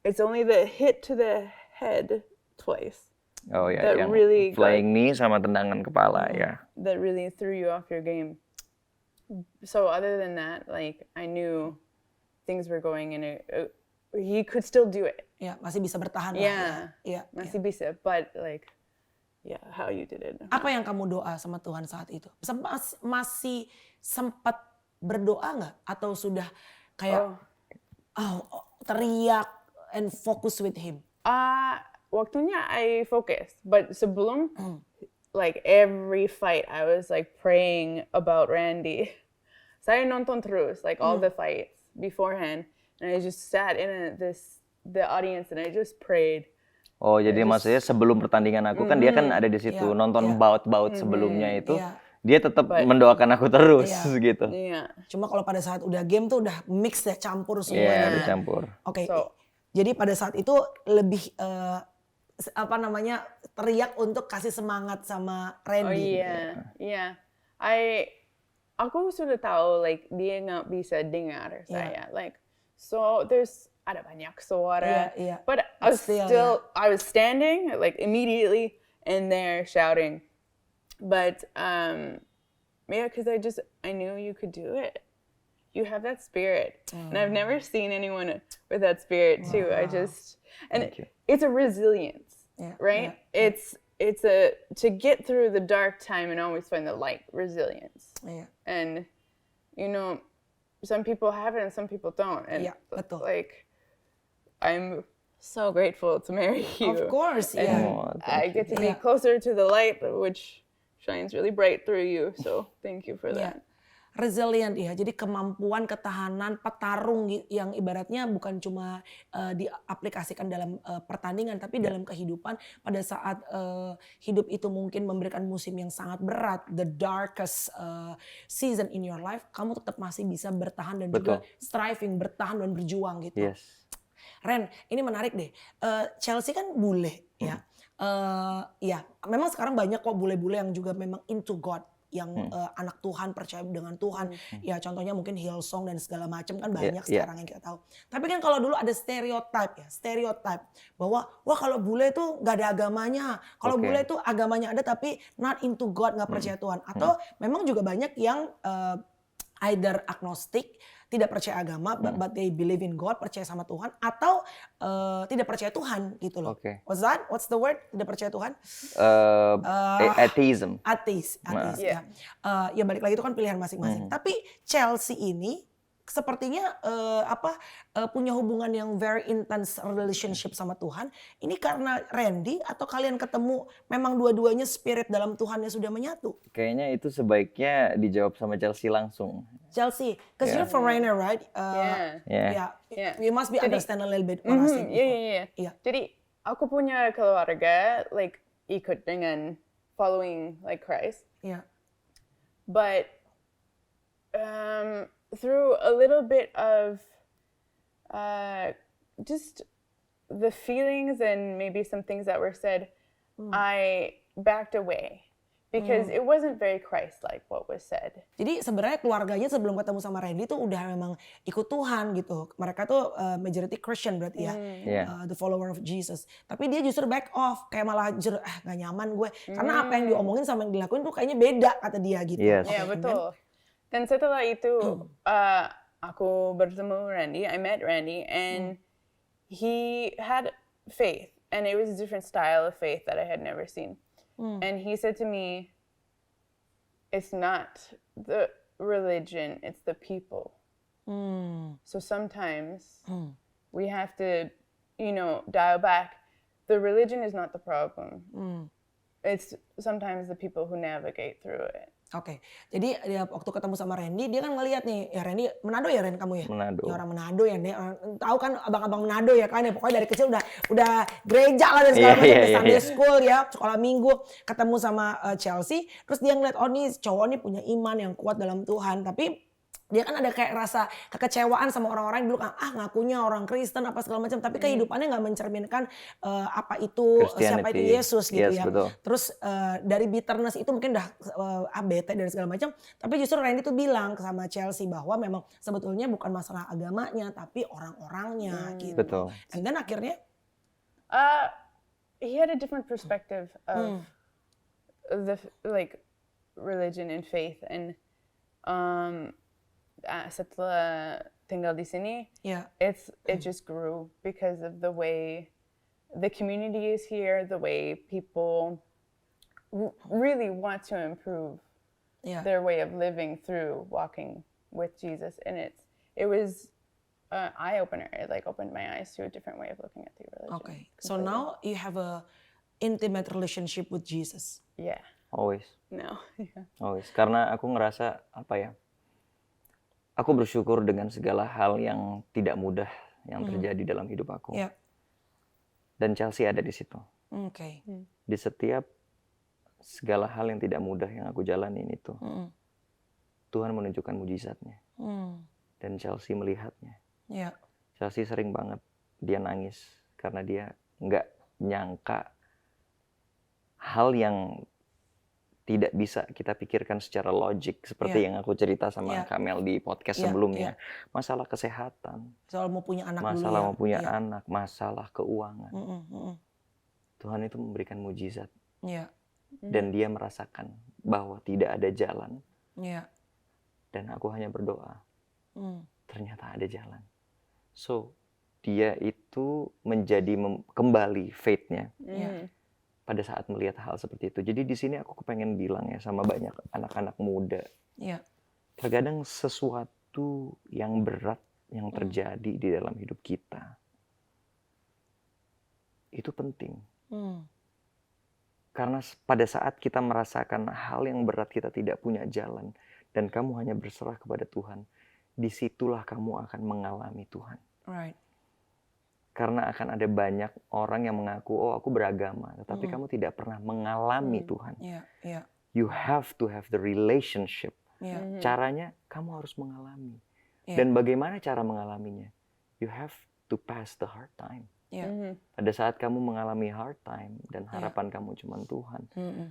it's only the hit to the head twice. Oh ya, yang really flying knee sama tendangan kepala ya. That really threw you off your game. So other than that, like I knew things were going in he could still do it. Masih bisa bertahan lah. Masih bisa, but like how you did it. Apa yang kamu doa sama Tuhan saat itu? Masih sempat berdoa nggak? Atau sudah kayak teriak and focus with him? waktunya I focus. But sebelum, like every fight, I was like praying about Randy. Saya nonton terus, like all the fights beforehand, and I just sat in the audience and I just prayed. Oh, jadi maksudnya sebelum pertandingan aku kan dia kan ada di situ nonton bout sebelumnya itu. Dia tetap mendoakan aku terus gitu. Iya. Cuma kalau pada saat udah game tuh udah mix ya, campur semua. Iya, dicampur. Oke. So- Jadi pada saat itu lebih teriak untuk kasih semangat sama Oh Randy. iya. Aku sudah tahu like dia nggak bisa dengar saya. Like so ada banyak suara. Iya. But I was standing like immediately in there shouting. But because I knew you could do it. You have that spirit, and I've never seen anyone with that spirit too. It's a resilience, right? Yeah. It's to get through the dark time and always find the light. Resilience, and some people have it and some people don't. And betul. like, I'm so grateful to marry you. Of course, And I get to be closer to the light, which shines really bright through you. So thank you for that. Resilient ya, jadi kemampuan ketahanan petarung yang ibaratnya bukan cuma diaplikasikan dalam pertandingan, tapi dalam kehidupan pada saat hidup itu mungkin memberikan musim yang sangat berat, the darkest season in your life, kamu tetap masih bisa bertahan dan juga striving, bertahan dan berjuang gitu. Yes. Ren, ini menarik deh. Chelsea kan bule ya. Ya, memang sekarang banyak kok bule-bule yang juga memang into God, yang anak Tuhan, percaya dengan Tuhan. Ya contohnya mungkin Hillsong dan segala macam kan banyak sekarang yang kita tahu. Tapi kan kalau dulu ada stereotype bahwa wah kalau bule itu nggak ada agamanya. Kalau bule itu agamanya ada tapi not into God, nggak percaya Tuhan. Atau memang juga banyak yang either agnostic, tidak percaya agama, but they believe in God, percaya sama Tuhan, atau tidak percaya Tuhan gitu loh. What's the word? Tidak percaya Tuhan? Atheism. Ateis ya. Ya balik lagi itu kan pilihan masing-masing. Tapi Chelsea ini sepertinya punya hubungan yang very intense relationship sama Tuhan. Ini karena Randy atau kalian ketemu memang dua-duanya spirit dalam Tuhannya sudah menyatu? Kayaknya itu sebaiknya dijawab sama Chelsea langsung. Chelsea, because you're foreigner, right? You must be understand a little bit what I said before. Iya. Jadi aku punya keluarga like ikut dengan following like Christ. Yeah. But through a little bit of just the feelings and maybe some things that were said, I backed away. Because it wasn't very Christ-like what was said. Jadi sebenarnya keluarganya sebelum ketemu sama Randy tuh udah memang ikut Tuhan gitu. Mereka tuh majority Christian berarti ya, the follower of Jesus. Tapi dia justru back off, kayak malah gak nyaman gue. Karena apa yang diomongin sama yang dilakuin tuh kayaknya beda kata dia gitu. Iya betul. Dan setelah itu aku bertemu Randy, I met Randy, and he had faith. And it was a different style of faith that I had never seen. And he said to me, it's not the religion, it's the people. So sometimes we have to, dial back. The religion is not the problem. It's sometimes the people who navigate through it. Oke, jadi waktu ketemu sama Randy, dia kan ngeliat nih, ya Randy, Manado ya Ren kamu ya? Manado. Ya orang Manado ya, tahu kan abang-abang Manado ya kan ya, pokoknya dari kecil udah gereja lah dan segala macam, Sunday school ya, sekolah minggu, ketemu sama Chelsea, terus dia ngeliat, oh nih cowok nih punya iman yang kuat dalam Tuhan, tapi dia kan ada kayak rasa kekecewaan sama orang-orang yang dulu kan ngakunya orang Kristen apa segala macam, tapi kehidupannya nggak mencerminkan apa itu siapa itu Yesus gitu ya. Betul. Terus dari bitterness itu mungkin udah bete dan segala macam, tapi justru Randy tuh bilang sama Chelsea bahwa memang sebetulnya bukan masalah agamanya tapi orang-orangnya gitu. Betul. And then akhirnya he had a different perspective of the like religion and faith, and setelah tinggal di sini, it just grew because of the way the community is here, the way people really want to improve their way of living through walking with Jesus, and it was eye opener. It like opened my eyes to a different way of looking at the religion. Okay. So completely. now you have a intimate relationship with Jesus. Yeah. Always. No. Yeah. Always. Karena aku ngerasa apa ya? Aku bersyukur dengan segala hal yang tidak mudah yang terjadi dalam hidup aku. Yeah. Dan Chelsea ada di situ. Okay. Di setiap segala hal yang tidak mudah yang aku jalanin itu, Tuhan menunjukkan mujizatnya. Dan Chelsea melihatnya. Yeah. Chelsea sering banget dia nangis karena dia nggak nyangka hal yang tidak bisa kita pikirkan secara logik seperti yang aku cerita sama Kamel di podcast sebelumnya. Masalah kesehatan, Soal mau punya anak masalah dulu mau punya anak, masalah keuangan. Mm-mm. Tuhan itu memberikan mujizat Iya. dan dia merasakan bahwa tidak ada jalan Iya. dan aku hanya berdoa. Mm. Ternyata ada jalan. So, dia itu menjadi kembali faith-nya Iya. pada saat melihat hal seperti itu. Jadi di sini aku pengen bilang ya sama banyak anak-anak muda. Iya. Terkadang sesuatu yang berat yang terjadi di dalam hidup kita itu penting. Karena pada saat kita merasakan hal yang berat, kita tidak punya jalan dan kamu hanya berserah kepada Tuhan, disitulah kamu akan mengalami Tuhan. Right. Karena akan ada banyak orang yang mengaku, oh aku beragama, tetapi kamu tidak pernah mengalami Tuhan. Iya. Iya. You have to have the relationship. Iya. Caranya kamu harus mengalami. Iya. Dan bagaimana cara mengalaminya? You have to pass the hard time. Iya. Pada saat kamu mengalami hard time dan harapan kamu cuma Tuhan,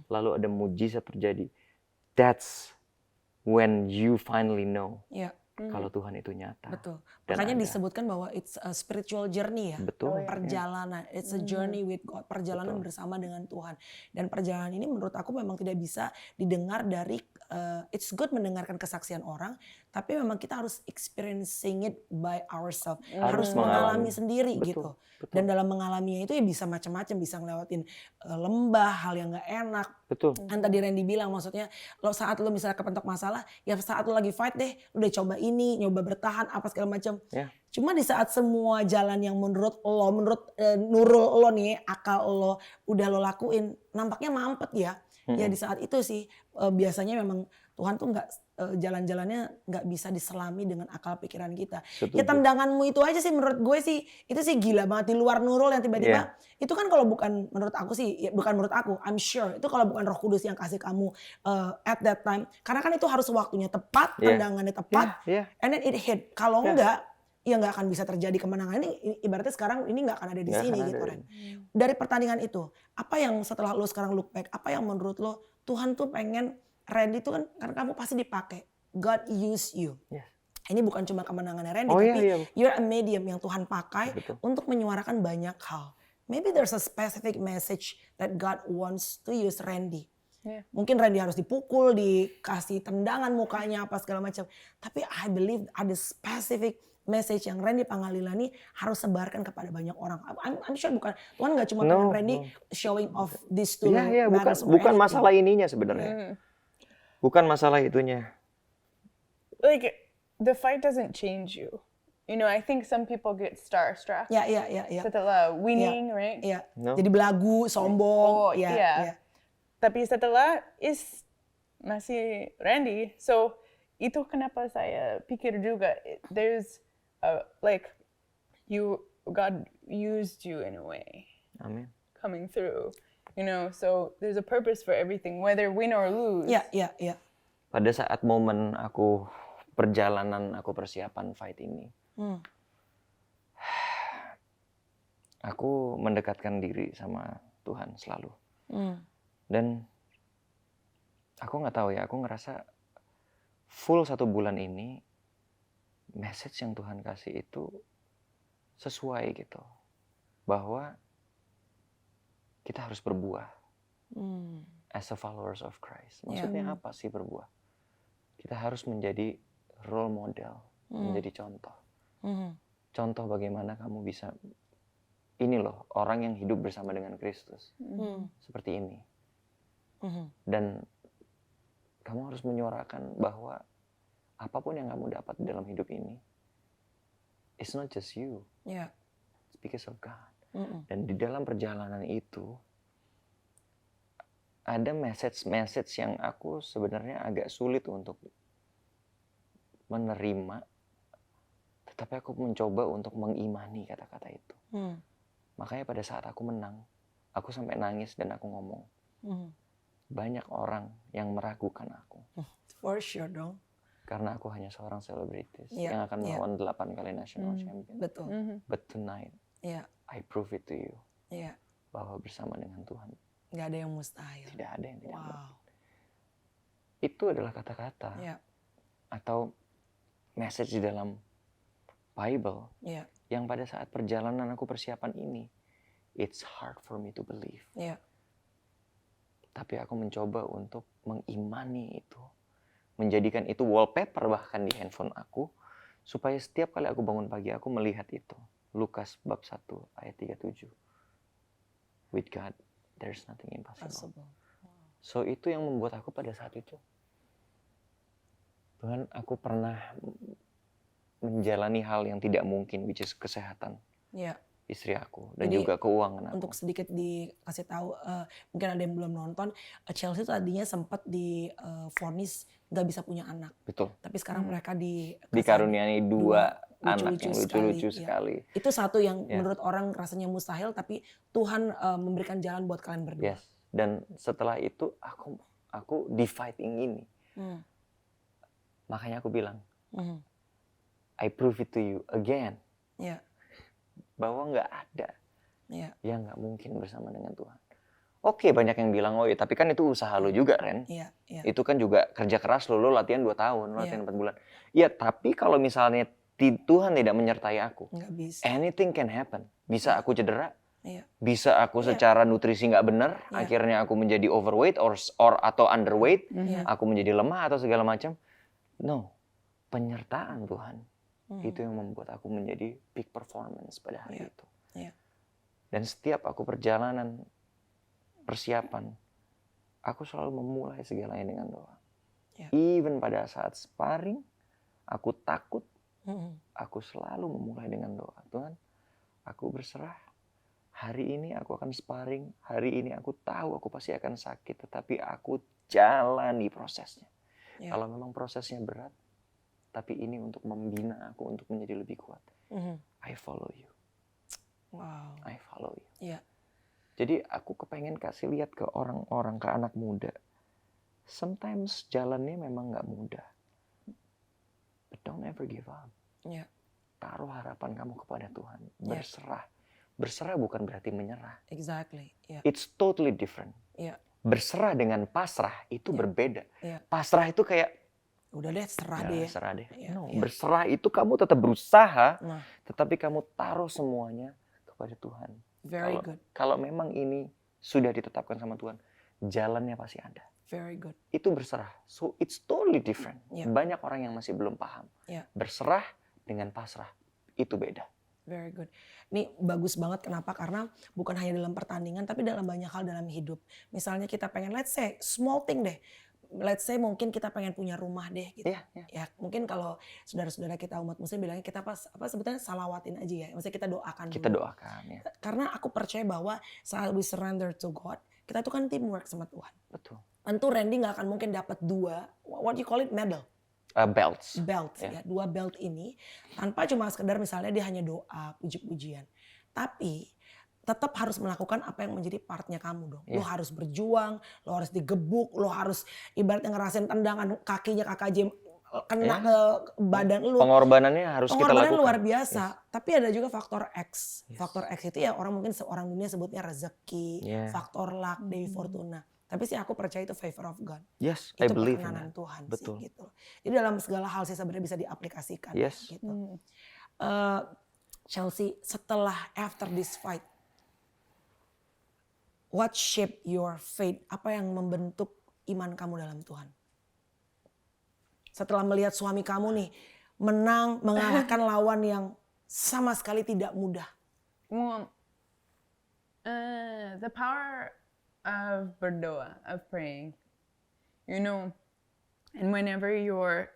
lalu ada mujizat terjadi, that's when you finally know Iya. kalau Tuhan itu nyata. Betul. Dan Makanya ada. disebutkan bahwa it's a spiritual journey ya. Betul. Perjalanan. It's a journey with God. Perjalanan bersama dengan Tuhan. Dan perjalanan ini menurut aku memang tidak bisa didengar dari, it's good mendengarkan kesaksian orang, tapi memang kita harus experiencing it by ourselves. Harus mengalami sendiri Betul, gitu. betul. Dan dalam mengalaminya itu ya bisa macam-macam. Bisa ngelewatin lembah, hal yang gak enak. Betul. Kan tadi Randy bilang maksudnya saat lo misalnya kepentok masalah, ya saat lo lagi fight deh, lo udah coba ini, nyoba bertahan apa segala macam. Ya. Cuma di saat semua jalan yang menurut nurul lo nih, akal lo udah lo lakuin, nampaknya mampet ya. Ya di saat itu sih biasanya memang Tuhan tuh jalan-jalannya nggak bisa diselami dengan akal pikiran kita. Setuju. Ya tendanganmu itu aja sih menurut gue sih itu sih gila banget di luar nurul yang tiba-tiba itu kan kalau bukan menurut aku sih ya bukan menurut aku, I'm sure itu kalau bukan Roh Kudus yang kasih kamu at that time, karena kan itu harus waktunya tepat, tendangannya tepat, and then it hit. Kalau enggak ya nggak akan bisa terjadi kemenangan ini. Ibaratnya sekarang ini nggak akan ada di sini gitu Ren. Dari pertandingan itu, apa yang setelah lo sekarang look back, apa yang menurut lo Tuhan tuh pengen Randy tuh kan karena kamu pasti dipakai. God use you. Yes. Ini bukan cuma kemenangannya Randy, Oh, tapi iya. you're a medium yang Tuhan pakai Betul. untuk menyuarakan banyak hal. Maybe there's a specific message that God wants to use Randy. Yeah. Mungkin Randy harus dipukul, dikasih tendangan mukanya apa segala macam. Tapi I believe ada specific message yang Randy Pangalila ini harus sebarkan kepada banyak orang. I'm sure bukan Tuhan nggak cuma pengen Randy showing off this to Iya, matters or bukan anything. masalah ininya sebenarnya. Bukan masalah itunya. Like the fight doesn't change you. You know, I think some people get starstruck. Ya. Setelah winning, right? Iya. No. Jadi belagu, sombong. Oh, ya, iya. ya. Tapi setelah masih Randy. So itu kenapa saya pikir juga there's like God used you in a way Amin. coming through. You know, so there's a purpose for everything, whether win or lose. Ya. Pada saat momen perjalanan aku persiapan fight ini, aku mendekatkan diri sama Tuhan selalu. Dan aku nggak tahu ya, aku ngerasa full 1 bulan ini message yang Tuhan kasih itu sesuai gitu, bahwa kita harus berbuah as a followers of Christ. Maksudnya apa sih berbuah? Kita harus menjadi role model, menjadi contoh. Contoh bagaimana kamu bisa, ini loh orang yang hidup bersama dengan Kristus. Seperti ini. Dan kamu harus menyuarakan bahwa apapun yang kamu dapat dalam hidup ini, it's not just you, Ya. it's because of God. Mm-mm. Dan di dalam perjalanan itu ada message yang aku sebenarnya agak sulit untuk menerima, tetapi aku mencoba untuk mengimani kata-kata itu. Makanya pada saat aku menang, aku sampai nangis dan aku ngomong, banyak orang yang meragukan aku. For sure dong. Karena aku hanya seorang selebritis Yeah, yang akan yeah. melawan 8 kali national champion. Betul. But tonight, Iya. I prove it to you Iya. bahwa bersama dengan Tuhan Nggak ada yang mustahil. tidak ada yang tidak mungkin. Wow. Itu adalah kata-kata Iya. atau message di dalam Bible Iya. yang pada saat perjalanan aku persiapan ini, it's hard for me to believe. Iya. Tapi aku mencoba untuk mengimani itu, menjadikan itu wallpaper bahkan di handphone aku, supaya setiap kali aku bangun pagi aku melihat itu. Lukas bab 1 ayat 37. With God, there's nothing impossible. Possible. So itu yang membuat aku pada saat itu, Tuhan, aku pernah menjalani hal yang tidak mungkin, which is kesehatan Iya. istri aku dan Jadi, juga keuangan aku. Untuk sedikit dikasih tahu, mungkin ada yang belum nonton, Chelsea tadinya sempat divonis nggak bisa punya anak. Betul. Tapi sekarang mereka Dikaruniai dua anak yang lucu-lucu Iya. sekali. Itu satu yang Ya. menurut orang rasanya mustahil, tapi Tuhan memberikan jalan buat kalian berdua. Yes. Dan setelah itu aku di fighting ini. Makanya aku bilang, I prove it to you again. Iya. Bahwa nggak ada Iya. yang nggak mungkin bersama dengan Tuhan. Oke, banyak yang bilang, oh ya, tapi kan itu usaha lo juga, Ren. Iya. Iya. Itu kan juga kerja keras lo latihan 2 tahun, lo latihan Iya. 4 bulan. Iya, tapi kalau misalnya Tuhan tidak menyertai aku, Nggak bisa. anything can happen. Bisa aku cedera, Iya. bisa aku Iya. secara nutrisi nggak benar, Iya. akhirnya aku menjadi overweight atau underweight, Iya. aku menjadi lemah atau segala macam. No, penyertaan Tuhan itu yang membuat aku menjadi peak performance pada hari Iya. itu. Iya. Dan setiap aku perjalanan persiapan, aku selalu memulai segalanya dengan doa. Iya. Even pada saat sparring, aku takut, Mm-mm. aku selalu memulai dengan doa. Tuhan, aku berserah. Hari ini aku akan sparring, hari ini aku tahu aku pasti akan sakit, tetapi aku jalani prosesnya. Iya. Kalau memang prosesnya berat, tapi ini untuk membina aku untuk menjadi lebih kuat. I follow you. Wow. I follow you. Iya. Jadi aku kepengen kasih lihat ke orang-orang, ke anak muda. Sometimes jalannya memang nggak mudah. But don't ever give up. Iya. Taruh harapan kamu kepada Tuhan. Iya. Berserah. Berserah bukan berarti menyerah. Exactly. Iya. It's totally different. Iya. Berserah dengan pasrah itu Iya. berbeda. Iya. Pasrah itu kayak, Udah deh, serah ya, deh. serah deh. Iya, No, iya. berserah itu kamu tetap berusaha, Nah, tetapi kamu taruh semuanya kepada Tuhan. very good. Kalau memang ini sudah ditetapkan sama Tuhan, jalannya pasti ada. Very good. Itu berserah. So it's totally different. Iya. Banyak orang yang masih belum paham. Iya. Berserah dengan pasrah itu beda. Very good. Ini bagus banget, kenapa? Karena bukan hanya dalam pertandingan, tapi dalam banyak hal dalam hidup. Misalnya kita pengen, let's say, small thing deh. Let's say mungkin kita pengen punya rumah deh gitu. Iya, iya. Ya, mungkin kalau saudara-saudara kita umat muslim bilangnya kita apa sebetulnya salawatin aja ya. Maksudnya kita doakan Kita dulu. doakan ya. Karena aku percaya bahwa saat we surrender to God, kita tuh kan teamwork sama Tuhan. Betul. Tentu Randy nggak akan mungkin dapat 2, what you call it, medal. Belts. Belt Yeah. ya, 2 belt ini tanpa cuma sekedar misalnya dia hanya doa, puji-pujian. Tapi tetap harus melakukan apa yang menjadi partnya kamu dong. Lo Yeah. harus berjuang, lo harus digebuk, lo harus ibaratnya ngerasain tendangan kakinya Kakak Jem kena Yeah. ke badan lo. Pengorbanannya harus kita Pengorbanan lakukan. luar biasa. Tapi ada juga faktor X. Yes. Faktor X itu ya orang mungkin seorang dunia sebutnya rezeki, Yeah. faktor luck, Dewi Fortuna. Tapi sih aku percaya itu favor of God. Yes, I Itu believe in perkenanan that. Tuhan Betul. sih gitu. Jadi dalam segala hal sih sebenarnya bisa diaplikasikan Yes. gitu. Chelsea, setelah after this fight, what shape your faith? Apa yang membentuk iman kamu dalam Tuhan? Setelah melihat suami kamu nih menang, mengalahkan lawan yang sama sekali tidak mudah. Well, the power of berdoa, of praying, you know, and whenever you're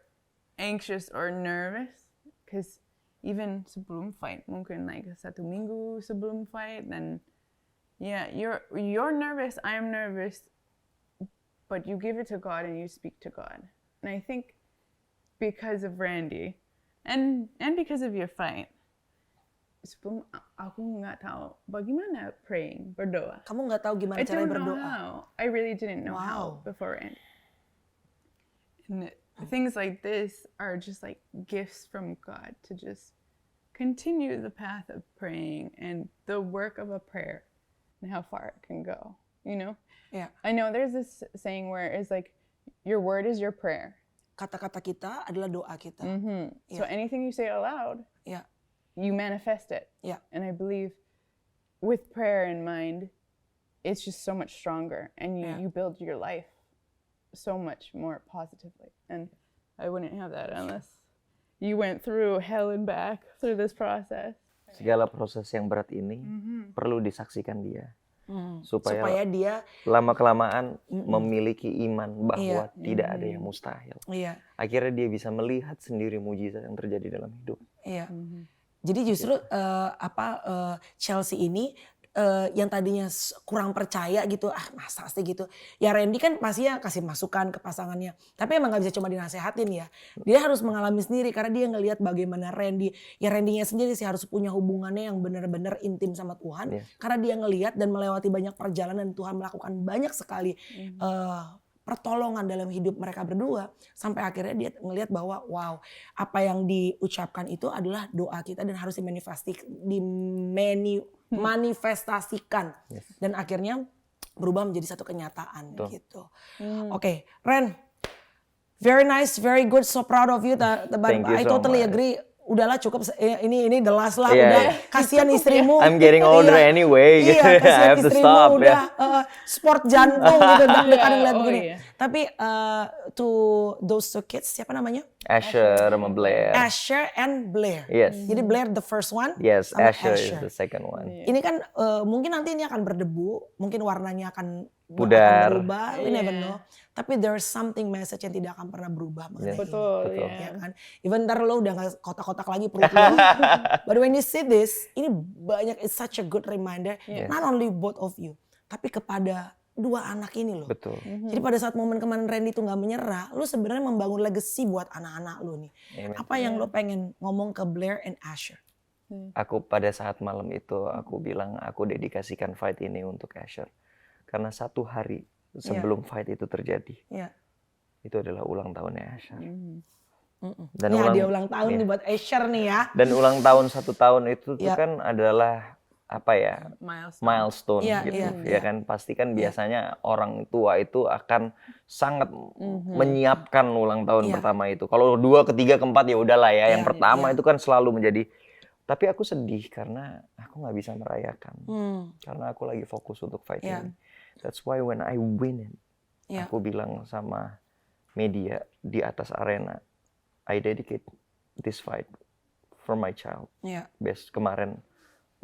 anxious or nervous, because even sebelum fight, mungkin like 1 minggu sebelum fight, then yeah, you're nervous, I'm nervous, but you give it to God and you speak to God. And I think because of Randy and because of your fight, sebelum aku nggak tahu bagaimana praying, berdoa. Kamu nggak tahu gimana I cara don't know berdoa. how. I really didn't know how Wow. before Randy. And things like this are just like gifts from God to just continue the path of praying and the work of a prayer and how far it can go, you know? Ya, I know there's this saying where it's like, your word is your prayer. kata-kata kita adalah doa kita. So anything you say aloud, Ya, you manifest it. ya, And I believe with prayer in mind, it's just so much stronger and you build your life so much more positively. And I wouldn't have that unless you went through hell and back through this process. Segala proses yang berat ini perlu disaksikan dia. supaya dia lama-kelamaan memiliki iman bahwa Iya. tidak ada yang mustahil. iya Akhirnya dia bisa melihat sendiri mujizat yang terjadi dalam hidup. iya. Jadi justru Chelsea ini yang tadinya kurang percaya gitu, masa sih gitu. Ya Randy kan pastinya kasih masukan ke pasangannya. Tapi emang gak bisa cuma dinasehatin ya. Dia harus mengalami sendiri karena dia ngelihat bagaimana Randy. Ya Randy-nya sendiri sih harus punya hubungannya yang benar-benar intim sama Tuhan. Yes. Karena dia ngelihat dan melewati banyak perjalanan, Tuhan melakukan banyak sekali pertolongan dalam hidup mereka berdua. Sampai akhirnya dia ngelihat bahwa wow, apa yang diucapkan itu adalah doa kita dan harus manifestasikan. Yes. Dan akhirnya berubah menjadi satu kenyataan Betul. gitu. Oke, Ren, very nice, very good, so proud of you. Thank you I so totally much. agree. Udahlah cukup, ini the last lah. Yeah, Udah yeah. kasihan istrimu. I'm getting older Iya. anyway. Iya, I kasihan have to istrimu stop, udah sport jantung gitu. Deg-degan ngeliat Oh, begini. iya. Tapi to those two kids, siapa namanya? Asher sama Blair. Asher and Blair. Yes. Jadi Blair the first one. Yes, sama Asher is the second one. Ini kan mungkin nanti ini akan berdebu, mungkin warnanya akan Pudar. berubah, we never Iya. know. Tapi there's something message yang tidak akan pernah berubah mengenai ini. Betul, Betul. ya. Ya kan? Even ntar lo udah gak kotak-kotak lagi perut lo. But when you see this, ini banyak, it's such a good reminder. Yes. Not only both of you, tapi kepada dua anak ini loh. Betul. Jadi pada saat momen kemarin Randy tuh gak menyerah, lu sebenarnya membangun legacy buat anak-anak lu nih. Amen. Apa yang lo pengen ngomong ke Blair and Asher? Aku pada saat malam itu aku bilang aku dedikasikan fight ini untuk Asher. Karena 1 hari sebelum fight itu terjadi, Ya. itu adalah ulang tahunnya Asher. Dan Ya dia ulang tahun iya. nih buat Asher nih ya. Dan ulang tahun 1 tahun itu tuh Iya. kan adalah apa ya, milestone Iya, gitu, iya, ya iya. kan pasti kan biasanya orang tua itu akan sangat menyiapkan ulang tahun Iya. pertama itu. Kalau 2, ketiga, keempat ya udahlah ya. Yang Iya, pertama iya. itu kan selalu menjadi. Tapi aku sedih karena aku nggak bisa merayakan karena aku lagi fokus untuk fight Iya. ini. That's why when I win it, Iya. aku bilang sama media di atas arena, I dedicate this fight for my child. Iya. Kemarin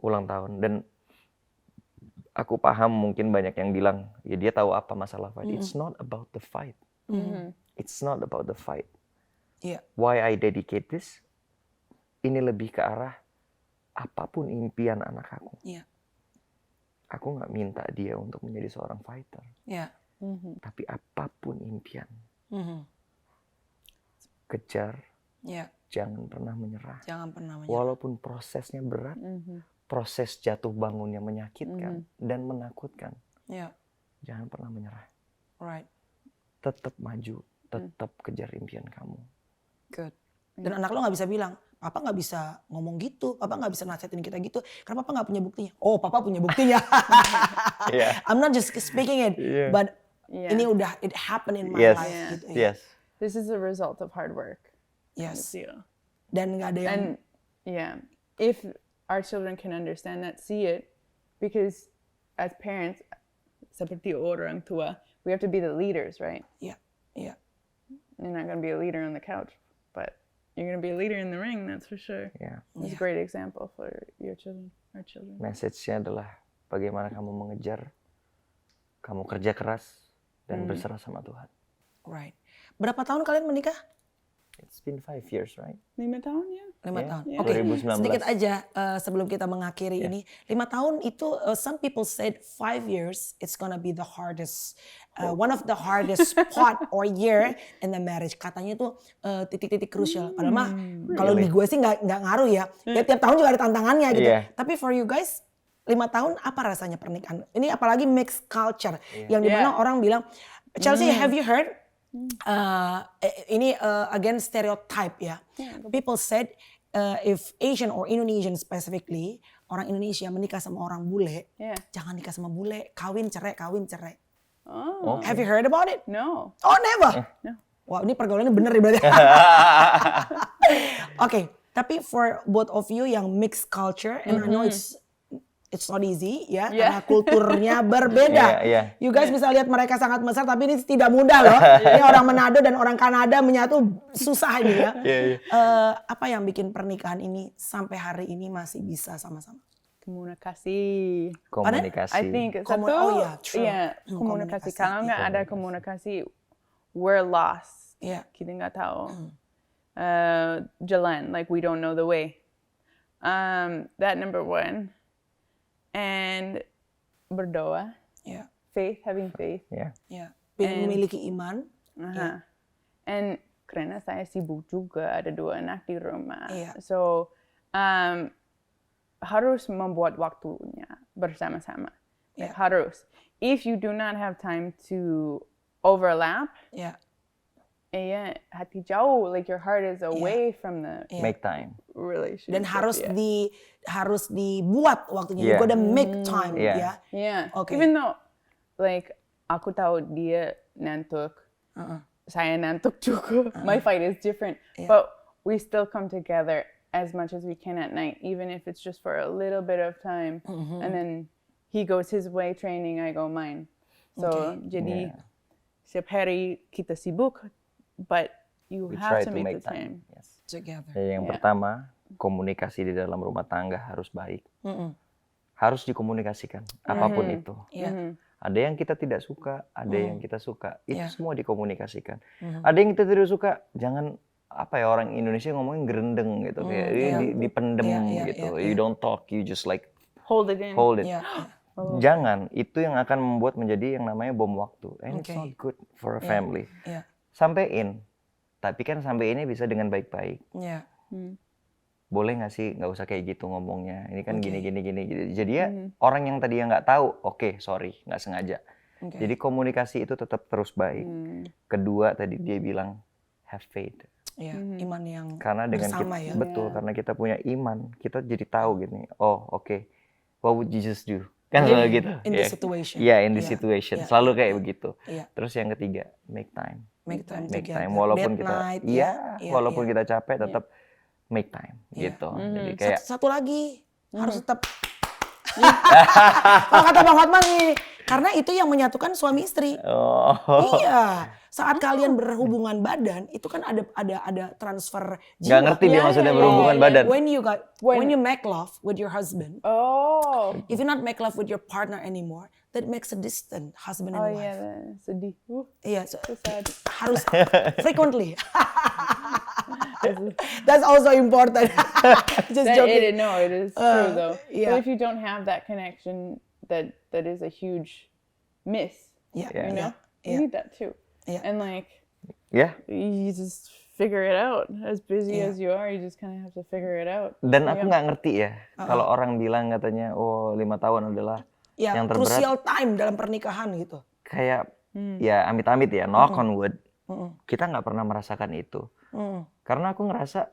ulang tahun dan aku paham mungkin banyak yang bilang ya dia tahu apa masalah fight. It's not about the fight. It's not about the fight. Iya. Why I dedicate this? Ini lebih ke arah apapun impian anak aku. Iya. Aku nggak minta dia untuk menjadi seorang fighter. Iya. Tapi apapun impian, Mhm. kejar, Iya. jangan pernah menyerah. Jangan pernah menyerah. Walaupun prosesnya berat, proses jatuh bangunnya menyakitkan dan menakutkan, Iya. jangan pernah menyerah. Right. Tetap maju, tetap kejar impian kamu. Good. Dan anak lo nggak bisa bilang, Papa nggak bisa ngomong gitu, Papa nggak bisa nasihatin kita gitu, karena Papa nggak punya buktinya. Oh, Papa punya buktinya. Iya. I'm not just speaking it, Iya. but Yeah. ini udah it happened in my Yes, life. Yeah. Gitu, ya. yes. This is a result of hard work. Yes. Yeah. Dan nggak ada yang. And yeah, if our children can understand that, see it, because as parents, seperti orang tua, we have to be the leaders, right? Iya. Iya. You're not going to be a leader on the couch, but you're going to be a leader in the ring, that's for sure. Ya. It's a great example for your children, our children. Message-nya adalah bagaimana kamu mengejar, kamu kerja keras dan berserah sama Tuhan. Right. Berapa tahun kalian menikah? It's been 5 years, right? 5 tahun ya. 5 Yeah. tahun. Yeah. Oke, 2019. sedikit aja sebelum kita mengakhiri ini. 5 tahun itu some people said 5 years it's gonna be the hardest one of the hardest spot or year in the marriage. Katanya itu titik-titik krusial. Padahal mah kalau di gue sih nggak ngaruh ya. Ya tiap tahun juga ada tantangannya gitu. Yeah. Tapi for you guys 5 tahun apa rasanya pernikahan? Ini apalagi mixed culture yang dimana orang bilang Chelsea, have you heard? Ini again stereotype ya. People said if Asian or Indonesian specifically, orang Indonesia menikah sama orang bule, jangan nikah sama bule, kawin cerai. Oh. Have you heard about it? No. Oh never. No. Wah ini pergaulannya bener ya berarti. Oke, tapi for both of you yang mixed culture, and I know it's not easy ya, karena kulturnya berbeda. You guys bisa lihat mereka sangat besar, tapi ini tidak mudah loh. Ini orang Manado dan orang Kanada menyatu susah ini ya. Apa yang bikin pernikahan ini sampai hari ini masih bisa sama-sama? Komunikasi. I think satu, komunikasi. Kalau nggak ada komunikasi, we're lost. Kita nggak tahu jalan, like we don't know the way. That number one. And berdoa, faith, having faith. Memiliki iman. And karena saya sibuk juga, ada 2 anak di rumah. So harus membuat waktunya bersama-sama. Like, harus. If you do not have time to overlap, hati jauh, like your heart is away from the make time relationship. Dan harus dibuat waktunya. You gotta make time. Okay. Even though like aku tahu dia ngantuk, saya ngantuk juga. My fight is different, but we still come together as much as we can at night, even if it's just for a little bit of time. And then he goes his way training, I go mine. So jadi setiap hari kita sibuk, but you have to make the time. Together. Yang pertama, komunikasi di dalam rumah tangga harus baik. Harus dikomunikasikan, apapun itu. Ada yang kita tidak suka, ada yang kita suka. Itu semua dikomunikasikan. Ada yang kita tidak suka, jangan orang Indonesia ngomongin gerendeng gitu, kayak dipendem gitu. You don't talk, you just like hold it in. Jangan, itu yang akan membuat menjadi yang namanya bom waktu. And it's not good for a family. Sampein, tapi kan sampeinnya bisa dengan baik-baik. Boleh nggak sih nggak usah kayak gitu ngomongnya, ini kan gini. Jadi ya orang yang tadi nggak tahu, sorry nggak sengaja. Jadi komunikasi itu tetap terus baik. Kedua tadi dia bilang have faith. Iman yang karena dengan bersama kita, betul, karena kita punya iman, kita jadi tahu gini, what would Jesus do? Kan selalu gitu. In this situation. In this situation. Selalu kayak begitu. Terus yang ketiga, make time. Make time. Walaupun kita walaupun kita capek tetap make time gitu. Jadi kayak satu lagi harus tetap kalau kata Bang Hotman nih, karena itu yang menyatukan suami istri. Iya, saat kalian berhubungan badan itu kan ada transfer jiwa. Nggak ngerti dia maksudnya berhubungan badan. When you make love with your husband, if you not make love with your partner anymore, that makes a distant husband and wife. Sedih. Iya, harus frequently. That's also important. Just joking. No, it is true though. But if you don't have that connection, that is a huge miss. You know, you need that too. And like, you just figure it out. As busy as you are, you just kind of have to figure it out. Dan aku nggak ngerti ya, kalau orang bilang katanya, 5 tahun adalah yang terberat. Crucial time dalam pernikahan gitu. Kayak, ya amit-amit ya, knock on wood. Kita nggak pernah merasakan itu. Karena aku ngerasa,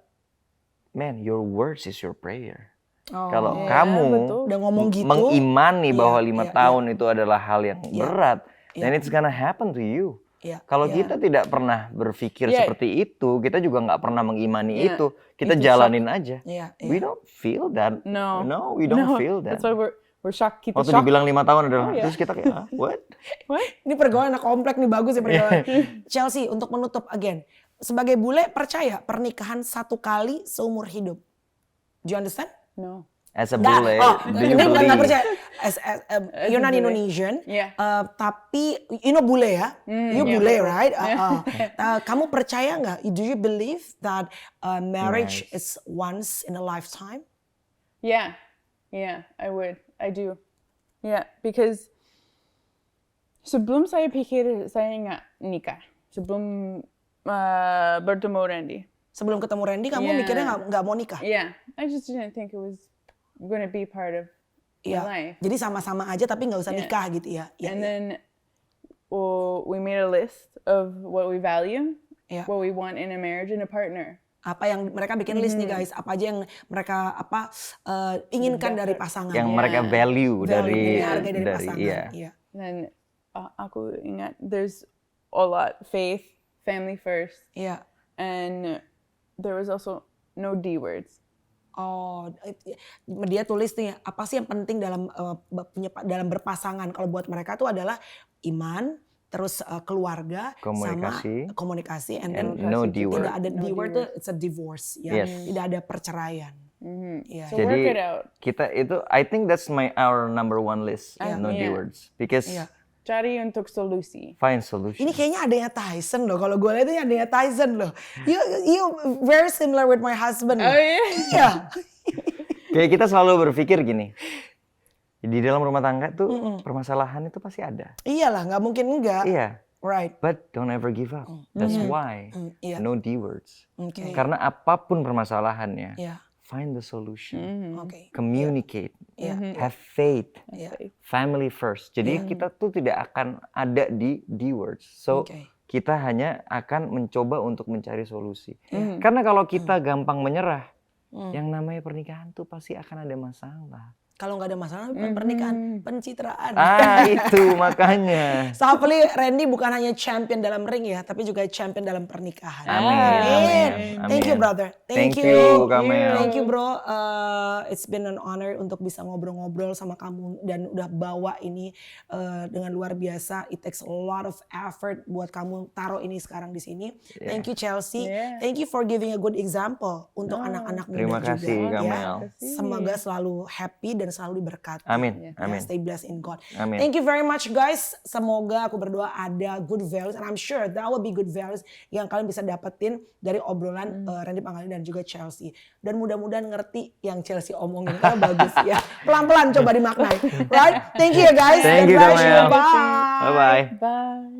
man, your words is your prayer. Kalau kamu udah ngomong gitu, mengimani bahwa 5 tahun itu adalah hal yang berat, then it's gonna happen to you. Kalau kita tidak pernah berpikir seperti itu, kita juga nggak pernah mengimani itu, kita jalanin aja. We don't feel that. No, we don't feel that. That's why we're shocked. Kita waktu dibilang 5 tahun adalah, terus kita kayak, what? Ini pergaulan anak komplek nih, bagus ya pergaulan. Chelsea, untuk menutup again, sebagai bule percaya pernikahan 1 kali seumur hidup. Do you understand? No. As a bule, do you ini bukan nggak believe? percaya. You're not bule. Indonesian, Yeah. tapi you know bule ya, you yeah, bule of course. right? Kamu percaya nggak? Do you believe that marriage is once in a lifetime? Yeah, I would. I do. Yeah, because sebelum saya pikir saya nggak nikah, sebelum bertemu Randy. Sebelum ketemu Randy, kamu Yeah. mikirnya nggak mau nikah? Yeah, I just didn't think it was gonna be part of my life. Jadi sama-sama aja tapi nggak usah nikah gitu ya? And then we made a list of what we value, Yeah. what we want in a marriage and a partner. Apa yang mereka bikin list nih guys? Apa aja yang mereka inginkan dari pasangan? Yang mereka value dari harga dari pasangan. iya. Iya. Dan aku ingat there's a lot faith, family first, Iya. and there was also no D words. Oh, dia tulis nih apa sih yang penting dalam dalam berpasangan? Kalau buat mereka tuh adalah iman, terus keluarga, Komunikasi. sama komunikasi, and And then no D word. tidak ada D word tuh, it's a divorce, ya, Yes. tidak ada perceraian. Iya. So work it out. Kita itu, I think that's our number one list, no D Yeah. words, because Iya. Cari untuk solusi. find solution. Ini kayaknya adanya Tyson loh. Kalau gue lihat ini adanya Tyson loh. You very similar with my husband. Oh yeah. Iya. Kayak kita selalu berpikir gini, di dalam rumah tangga tuh permasalahan itu pasti ada. Iyalah, nggak mungkin enggak. Iya, Right. but don't ever give up. That's why Iya. no D words. Oke. Karena apapun permasalahannya, Iya. find the solution. Oke. Communicate, Iya. have faith, Iya. family first. Jadi kita tuh tidak akan ada di D words. So Oke. kita hanya akan mencoba untuk mencari solusi. Karena kalau kita gampang menyerah, yang namanya pernikahan tuh pasti akan ada masalah. Kalau nggak ada masalah, bukan pernikahan, pencitraan. Itu makanya. So hopefully Randy bukan hanya champion dalam ring ya, tapi juga champion dalam pernikahan. Amin. Thank you brother. Thank you, Kamel. Thank you bro. It's been an honor untuk bisa ngobrol-ngobrol sama kamu dan udah bawa ini dengan luar biasa. It takes a lot of effort buat kamu taruh ini sekarang di sini. Thank you Chelsea. Yeah. Thank you for giving a good example untuk anak-anak muda Terima juga. kasih, ya. Kamel. Semoga selalu happy dan selalu diberkati. Amin, Ya, amin. stay blessed in God. Amin. Thank you very much guys. Semoga aku berdoa ada good values and I'm sure that will be good values yang kalian bisa dapetin dari obrolan Randy Pangalila dan juga Chelsea. Dan mudah-mudahan ngerti yang Chelsea omongin karena bagus ya. Pelan-pelan coba dimaknai. Right? Thank you ya guys. Thank God you, bless Kamel. Bye. Bye-bye. Bye.